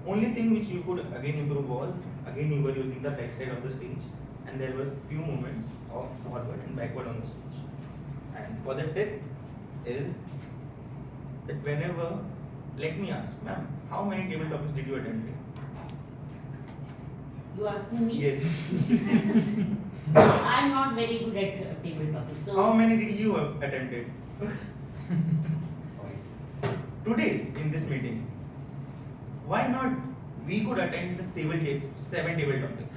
Only thing which you could again improve was, again you were using the backside of the stage, and there were few movements of forward and backward on the stage. And for the tip is that whenever, let me ask, ma'am, how many table topics did you attend? You asking me? Yes. I'm not very good at table topics. So How many did you have attended? Today in this meeting, why not we could attend the seven table topics?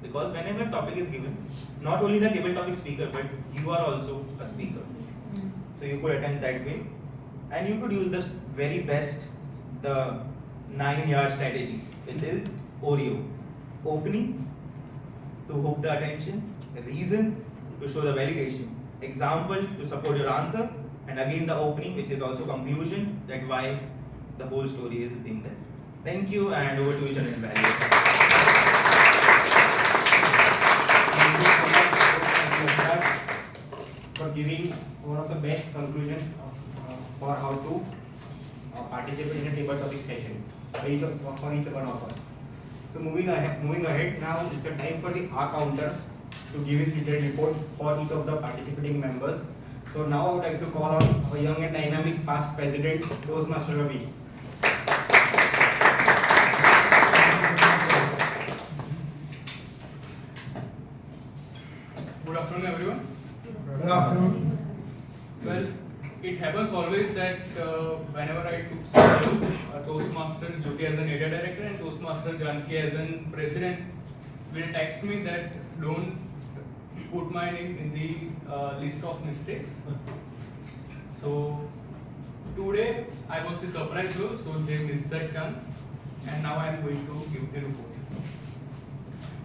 Because whenever topic is given, not only the table topic speaker, but you are also a speaker. So you could attend that way, and you could use the very best, the 9-yard strategy, which is Oreo. Opening to hook the attention, reason to show the validation, example to support your answer, and again the opening, which is also conclusion, that why the whole story is being there. Thank you, and over to you, Charan Value. For giving one of the best conclusions for how to participate in a table topic session for each one of us. So moving ahead now, it's a time for the R counter. to give his detailed report for each of the participating members. So now I would like to call on our young and dynamic past president, Toastmaster Ravi. Good afternoon, everyone. Good afternoon. Well, it happens always that whenever I took some roles, Toastmaster Jyoti as an area director and Toastmaster Janki as an president will text me that don't put my name in the list of mistakes. So today I was the surprise role, so they missed that chance, and now I am going to give the report.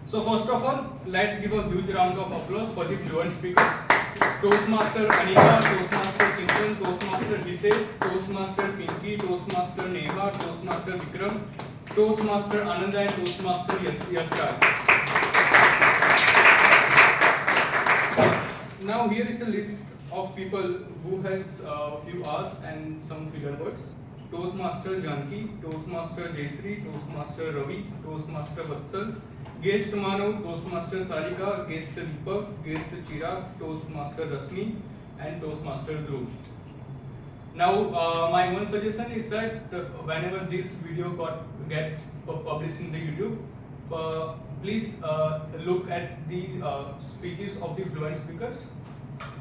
So first of all, let's give a huge round of applause for the fluent speakers. Toastmaster Anika, Toastmaster Kintan, Toastmaster Jitesh, Toastmaster Pinky, Toastmaster Neha, Toastmaster Vikram, Toastmaster Ananda and Toastmaster Yasraj. Now here is a list of people who has a few R's and some filler words. Toastmaster Janki, Toastmaster Jayshree, Toastmaster Ravi, Toastmaster Vatsal, Guest Manav, Toastmaster Sarika, Guest Deepak, Guest Chirag, Toastmaster Rasmi and Toastmaster Dhruv. Now my one suggestion is that whenever this video gets published in the YouTube, please look at the speeches of the fluent speakers.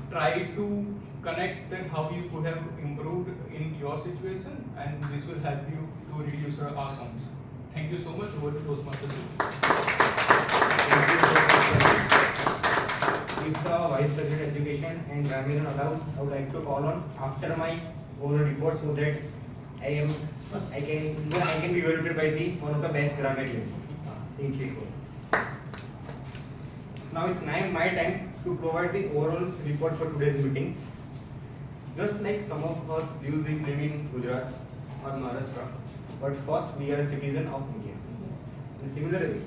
Try to connect that how you could have improved in your situation, and this will help you to reduce your R counts. Thank you so much. Over to Toastmaster. If the Vice President Education and Grammar allows, I would like to call on after my oral report so that I can be evaluated by the one of the best grammarian. Thank you. So now it's my time to provide the oral report for today's meeting. Just like some of us live in Gujarat or Maharashtra, but first we are a citizen of India. In a similar way,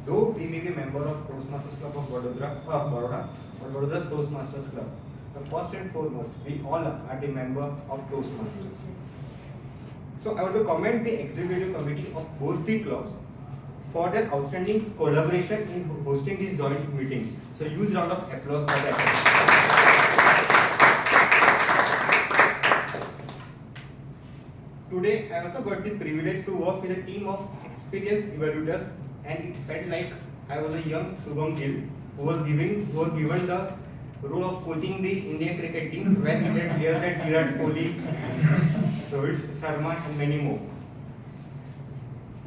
though we may be a member of Toastmasters Club of Baroda or Baroda's Toastmasters Club, the first and foremost, we all are the member of Toastmasters. So I want to commend the executive committee of both the clubs for their outstanding collaboration in hosting these joint meetings. So huge round of applause for that. Today I also got the privilege to work with a team of experienced evaluators, and it felt like I was a young Shubham Gill who was given the role of coaching the Indian cricket team when he had players like Virat Kohli, Rohit Sharma and many more.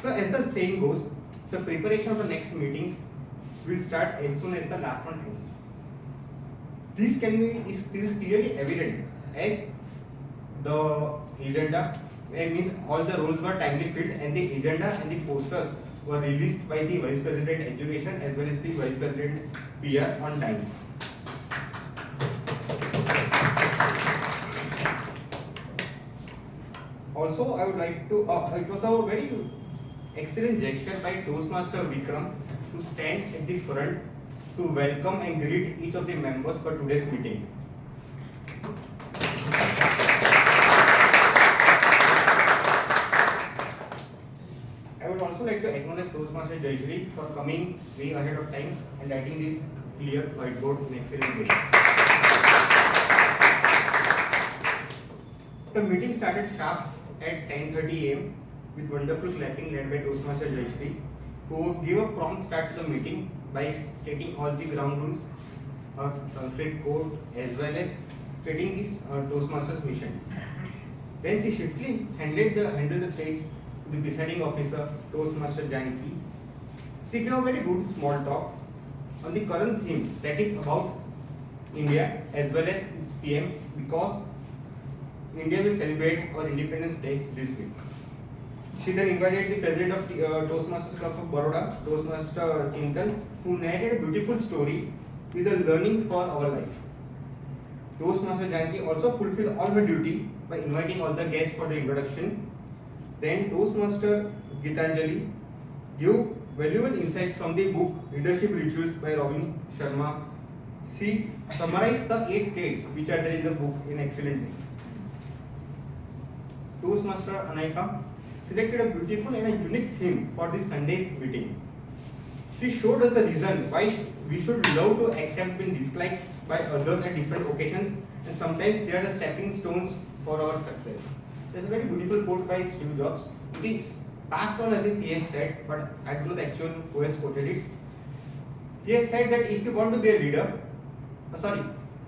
So as the saying goes, the preparation of the next meeting will start as soon as the last one ends. This is clearly evident as the agenda, it means all the roles were timely filled and the agenda and the posters were released by the Vice President Education as well as the Vice President PR on time. Also, I would like to, it was a very excellent gesture by Toastmaster Vikram to stand at the front to welcome and greet each of the members for today's meeting. I would also like to acknowledge Toastmaster Jayshree for coming way ahead of time and writing this clear whiteboard in excellent way. The meeting started sharp at 10:30 AM with wonderful clapping led by Toastmaster Jayshree, who gave a prompt start to the meeting by stating all the ground rules, Sanskrit code, as well as stating this Toastmasters mission. Then she swiftly handed the stage to the presiding officer, Toastmaster Janki. She gave a very good small talk on the current theme, that is about India as well as its PM, because India will celebrate our Independence Day this week. She then invited the president of Toastmasters Club of Baroda, Toastmaster Chintan, who narrated a beautiful story with a learning for our life. Toastmaster Janki also fulfilled all her duty by inviting all the guests for the introduction. Then Toastmaster Gitanjali gave valuable insights from the book Leadership Rituals by Robin Sharma. She summarized the 8 traits which are there in the book in excellent way. Toastmaster Anaika selected a beautiful and a unique theme for this Sunday's meeting. He showed us the reason why we should love to accept being disliked by others at different occasions, and sometimes they are the stepping stones for our success. There's a very beautiful quote by Steve Jobs. It is passed on as if he has said, but I don't know the actual who has quoted it. He has said that if you want to be a leader,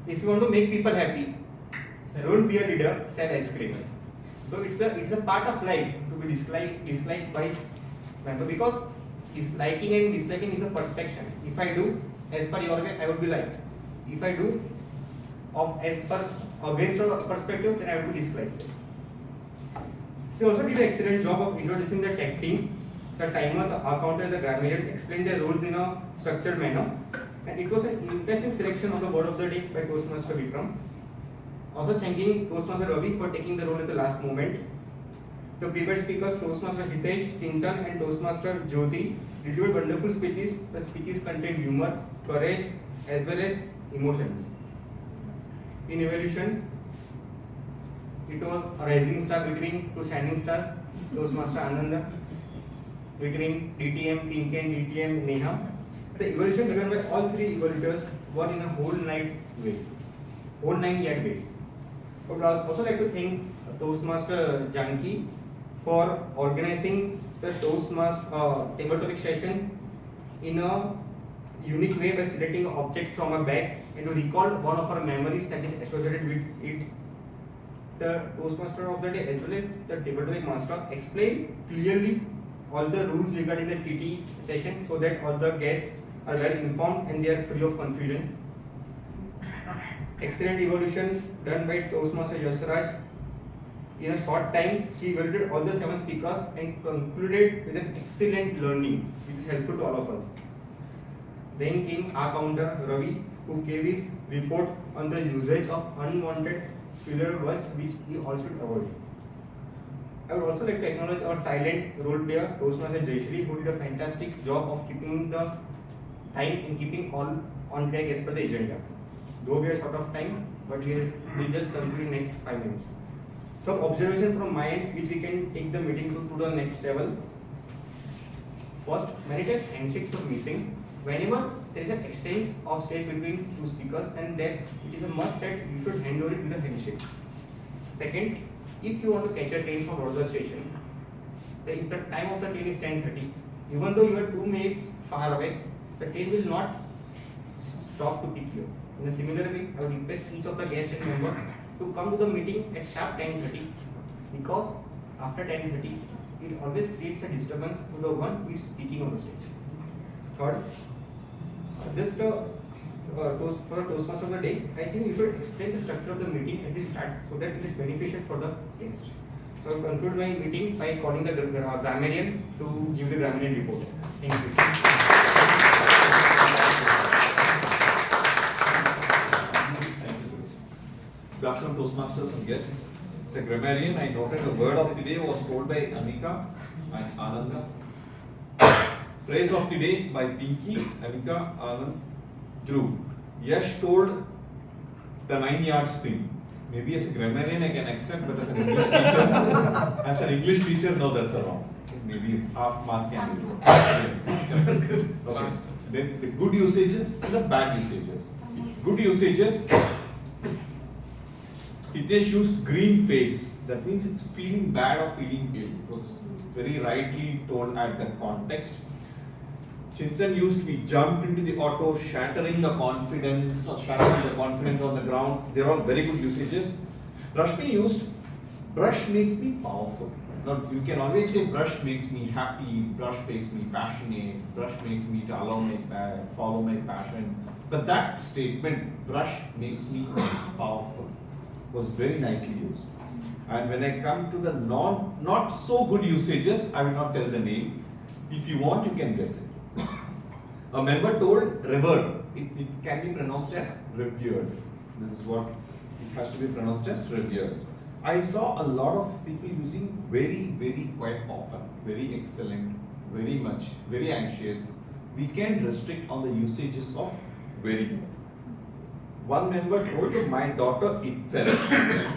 if you want to make people happy, don't be a leader, sell ice cream. So it's a part of life to be disliked by member, because liking and disliking is a perception. If I do as per your way, I would be liked. If I do as per against your perspective, then I would be disliked. She also did an excellent job of introducing the tech team, the timer, the accountant, the grammarian, explained their roles in a structured manner. And it was an interesting selection of the word of the day by Toastmaster Vikram. Also thanking Toastmaster Ravi for taking the role at the last moment. The prepared speakers, Toastmaster Hitesh, Chintan and Toastmaster Jyoti, delivered wonderful speeches. The speeches contained humor, courage as well as emotions. In evolution, it was a rising star between two shining stars, Toastmaster Ananda, between DTM, Pinky and DTM, Neha. The evolution given by all three evolutors were in a whole 9-yard way. I would also like to thank Toastmaster Janki for organizing the Toastmaster table topic session in a unique way by selecting an object from a bag and to recall one of our memories that is associated with it. The Toastmaster of the day as well as the table topic master explained clearly all the rules regarding the TT session so that all the guests are well informed and they are free of confusion. Excellent evolution done by Toastmaster Yasraj. In a short time, he evaluated all the 7 speakers and concluded with an excellent learning, which is helpful to all of us. Then came our counter Ravi, who gave his report on the usage of unwanted filler words, which he all should avoid. I would also like to acknowledge our silent role player, Toastmaster Jayashree, who did a fantastic job of keeping the time and keeping all on track as per the agenda. Though we are short of time, but we just conclude in next 5 minutes. Some observation from my end, which we can take the meeting to the next level. First, many times handshakes are missing. Whenever there is an exchange of stage between two speakers, and that it is a must that you should hand over it with a handshake. Second, if you want to catch a train from Vadodara station, if the time of the train is 10:30, even though you are 2 minutes far away, the train will not stop to pick you. In a similar way, I would request each of the guests and members to come to the meeting at sharp 10:30, because after 10:30, it always creates a disturbance to the one who is speaking on the stage. Third, just for the Toastmaster of the day, I think you should explain the structure of the meeting at the start so that it is beneficial for the guest. So I will conclude my meeting by calling the grammarian to give the grammarian report. Thank you. Good afternoon, Toastmasters and guests. As a grammarian, I noted the word of the day was told by Anika and Ananda. Phrase of the day by Pinky, Anika, Anand, Dhruv. Yash told the 9-yard thing. Maybe as a grammarian I can accept, but as an English teacher, no, that's wrong. Maybe half mark can be. Okay. Then the good usages and the bad usages. Good usages. Hitesh used green face. That means it's feeling bad or feeling ill. It was very rightly told at the context. Chintan used we jumped into the auto, shattering the confidence on the ground. They're all very good usages. Rashmi used brush makes me powerful. Now you can always say brush makes me happy, brush makes me passionate, brush makes me to follow my passion. But that statement, brush makes me powerful, was very nicely used. And when I come to the not so good usages, I will not tell the name. If you want, you can guess it. A member told revered. It can be pronounced as revered. This is what it has to be pronounced as revered. I saw a lot of people using very, very quite often. Very excellent, very much, very anxious. We can restrict on the usages of very. One member told to my daughter itself,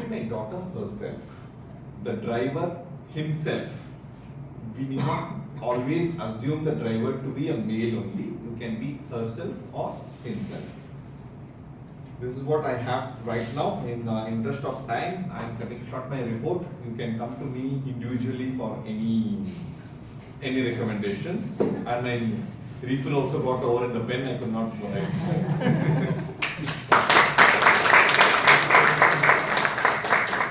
my daughter herself, the driver himself. We need not always assume the driver to be a male only. You can be herself or himself. This is what I have right now. In interest of time, I am cutting short my report. You can come to me individually for any recommendations. And my refill also got over in the pen. I could not write.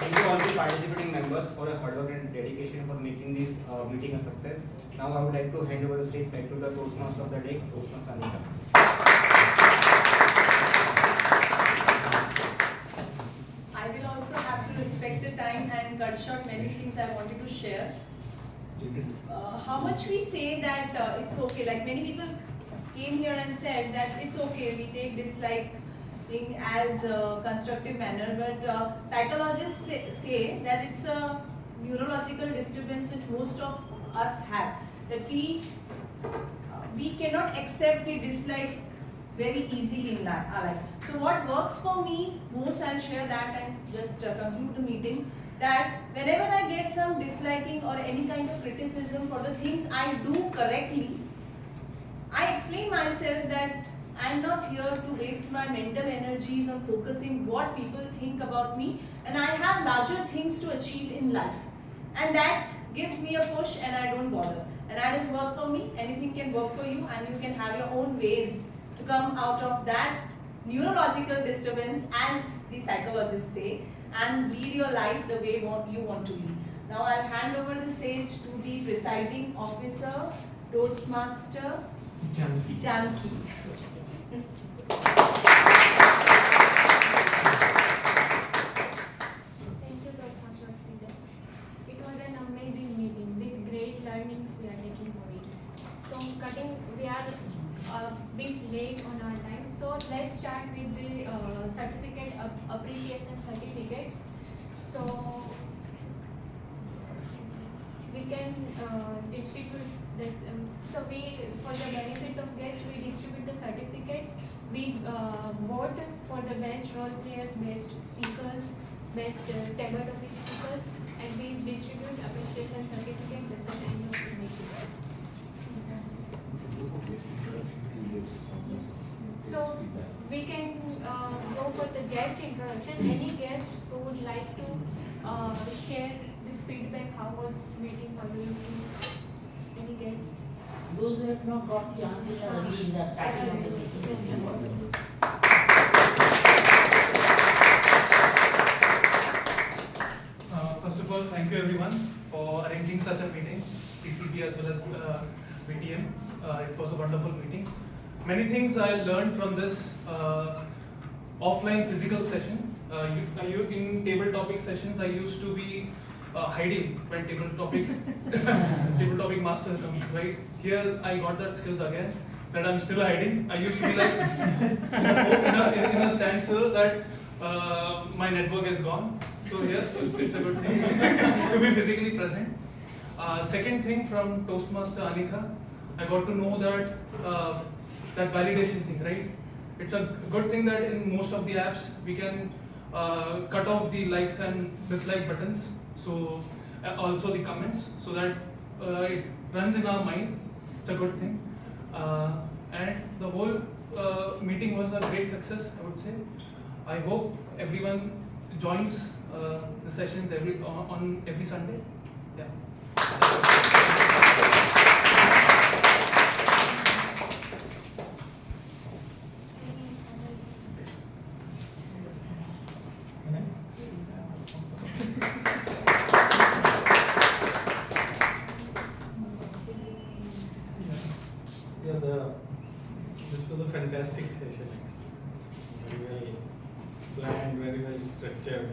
Thank you all the participating members for your hard work and dedication for making this meeting a success. Now I would like to hand over the stage back to the Toastmaster of the day, Toastmaster Anika. I will also have to respect the time and cut short many things I wanted to share. How much we say that it's okay, like many people came here and said that it's okay, we take dislike as a constructive manner, but psychologists say that it's a neurological disturbance which most of us have, that we cannot accept the dislike very easily in our life. So what works for me most, I'll share that and just conclude the meeting, that whenever I get some disliking or any kind of criticism for the things I do correctly, I explain myself that I'm not here to waste my mental energies on focusing what people think about me, and I have larger things to achieve in life. And that gives me a push and I don't bother. And that has worked for me. Anything can work for you, and you can have your own ways to come out of that neurological disturbance, as the psychologists say, and lead your life the way you want to lead. Now I'll hand over the stage to the presiding officer, Toastmaster Janki. Thank you, Toastmaster of the day. It was an amazing meeting with great learnings we are taking away. So we are a bit late on our time. So let's start with the certificate appreciation certificates. So we can distribute this. So for the benefits of guests, we distribute the certificates. We vote for the best role players, best speakers, best table topic speakers, and we distribute appreciation certificates at the end of the meeting. So we can go for the guest introduction. Any guest who would like to share the feedback, how was meeting for you? Any guest? Those who have not got the answer early in the starting of the meeting. First of all, thank you everyone for arranging such a meeting, TCB as well as VTM. It was a wonderful meeting. Many things I learned from this offline physical session. In table topic sessions, I used to be hiding when table topic master comes, right? Here I got that skills again, that I'm still hiding. I used to be like in a standstill that my network is gone. So here it's a good thing to be physically present. Second thing from Toastmaster Anika, I got to know that that validation thing, right? It's a good thing that in most of the apps we can cut off the likes and dislike buttons, so also the comments, so that it runs in our mind. It's a good thing. And the whole meeting was a great success, I would say. I hope everyone joins the sessions on every Sunday. Yeah. This was a fantastic session. Very well planned, very well structured.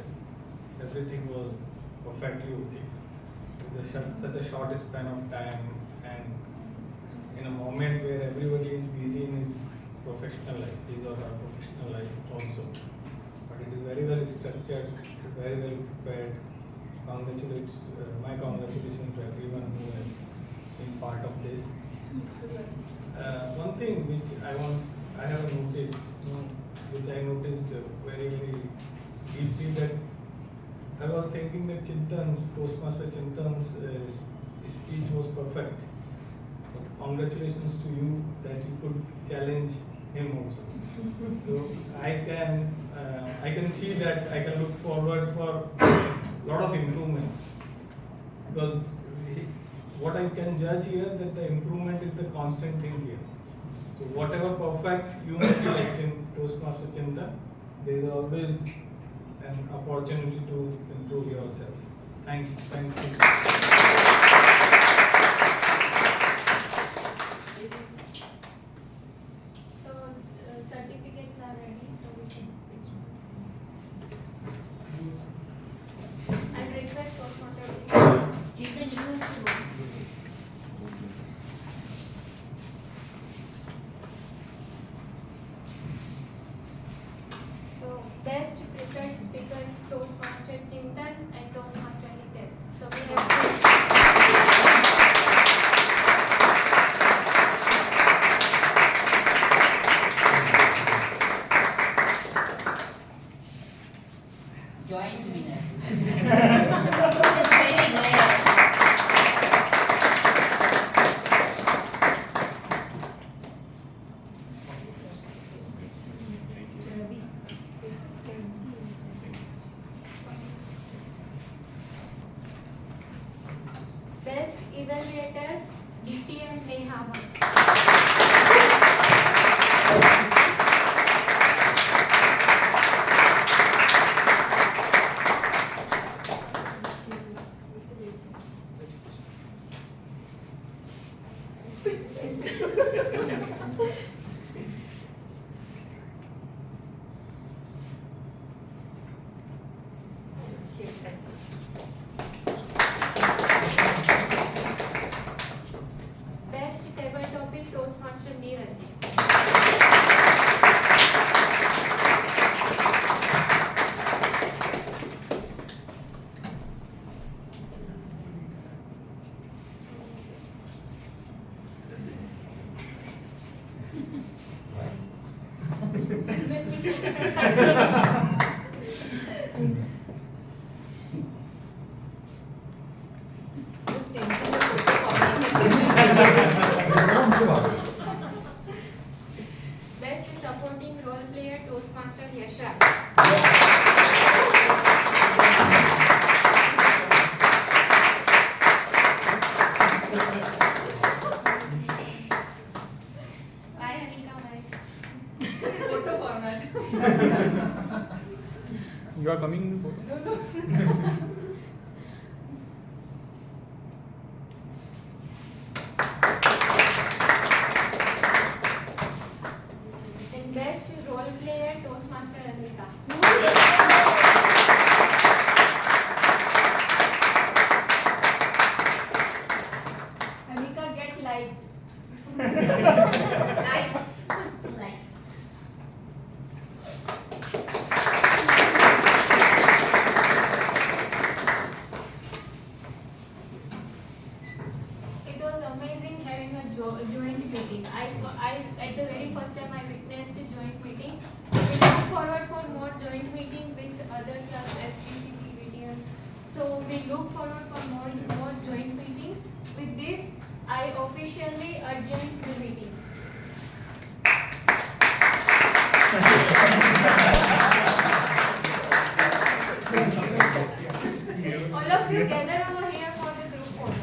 Everything was perfectly okay. With such a short span of time, and in a moment where everybody is busy in his professional life, his or her professional life also. But it is very well structured, very well prepared. My congratulations to everyone who has been part of this. One thing which I have noticed, which I noticed very, very deeply, that I was thinking that Toastmaster Chintan's speech was perfect. congratulations to you that you could challenge him also. So I can see that I can look forward for lot of improvements, because what I can judge here that the improvement is the constant thing here. So whatever perfect you may be like in Toastmaster Chinta, there is always an opportunity to improve yourself. Thanks. So certificates are ready, so we can and request Toastmaster to Even you too. So best preferred speaker Toastmaster Chintan and Toastmaster Hitesh. So we have Joint winner. Very rare. best evaluator DTM Neha. Best table topic Toastmaster Neeraj. Just changing the photo format. Best supporting role player Toastmaster Yashraj. Bye, Anika. Bye. Photo format. You are coming in the photo? No. And best role player Toastmaster Anika. Anika, get liked. Likes. Like. It was amazing having a joint meeting. I at the very first time I witnessed a joint meeting. So we look forward for more joint meeting with other class STCB, VTM. So we look forward for more joint meetings. With this, I officially adjourn the meeting. All of you gather over here for the group photo.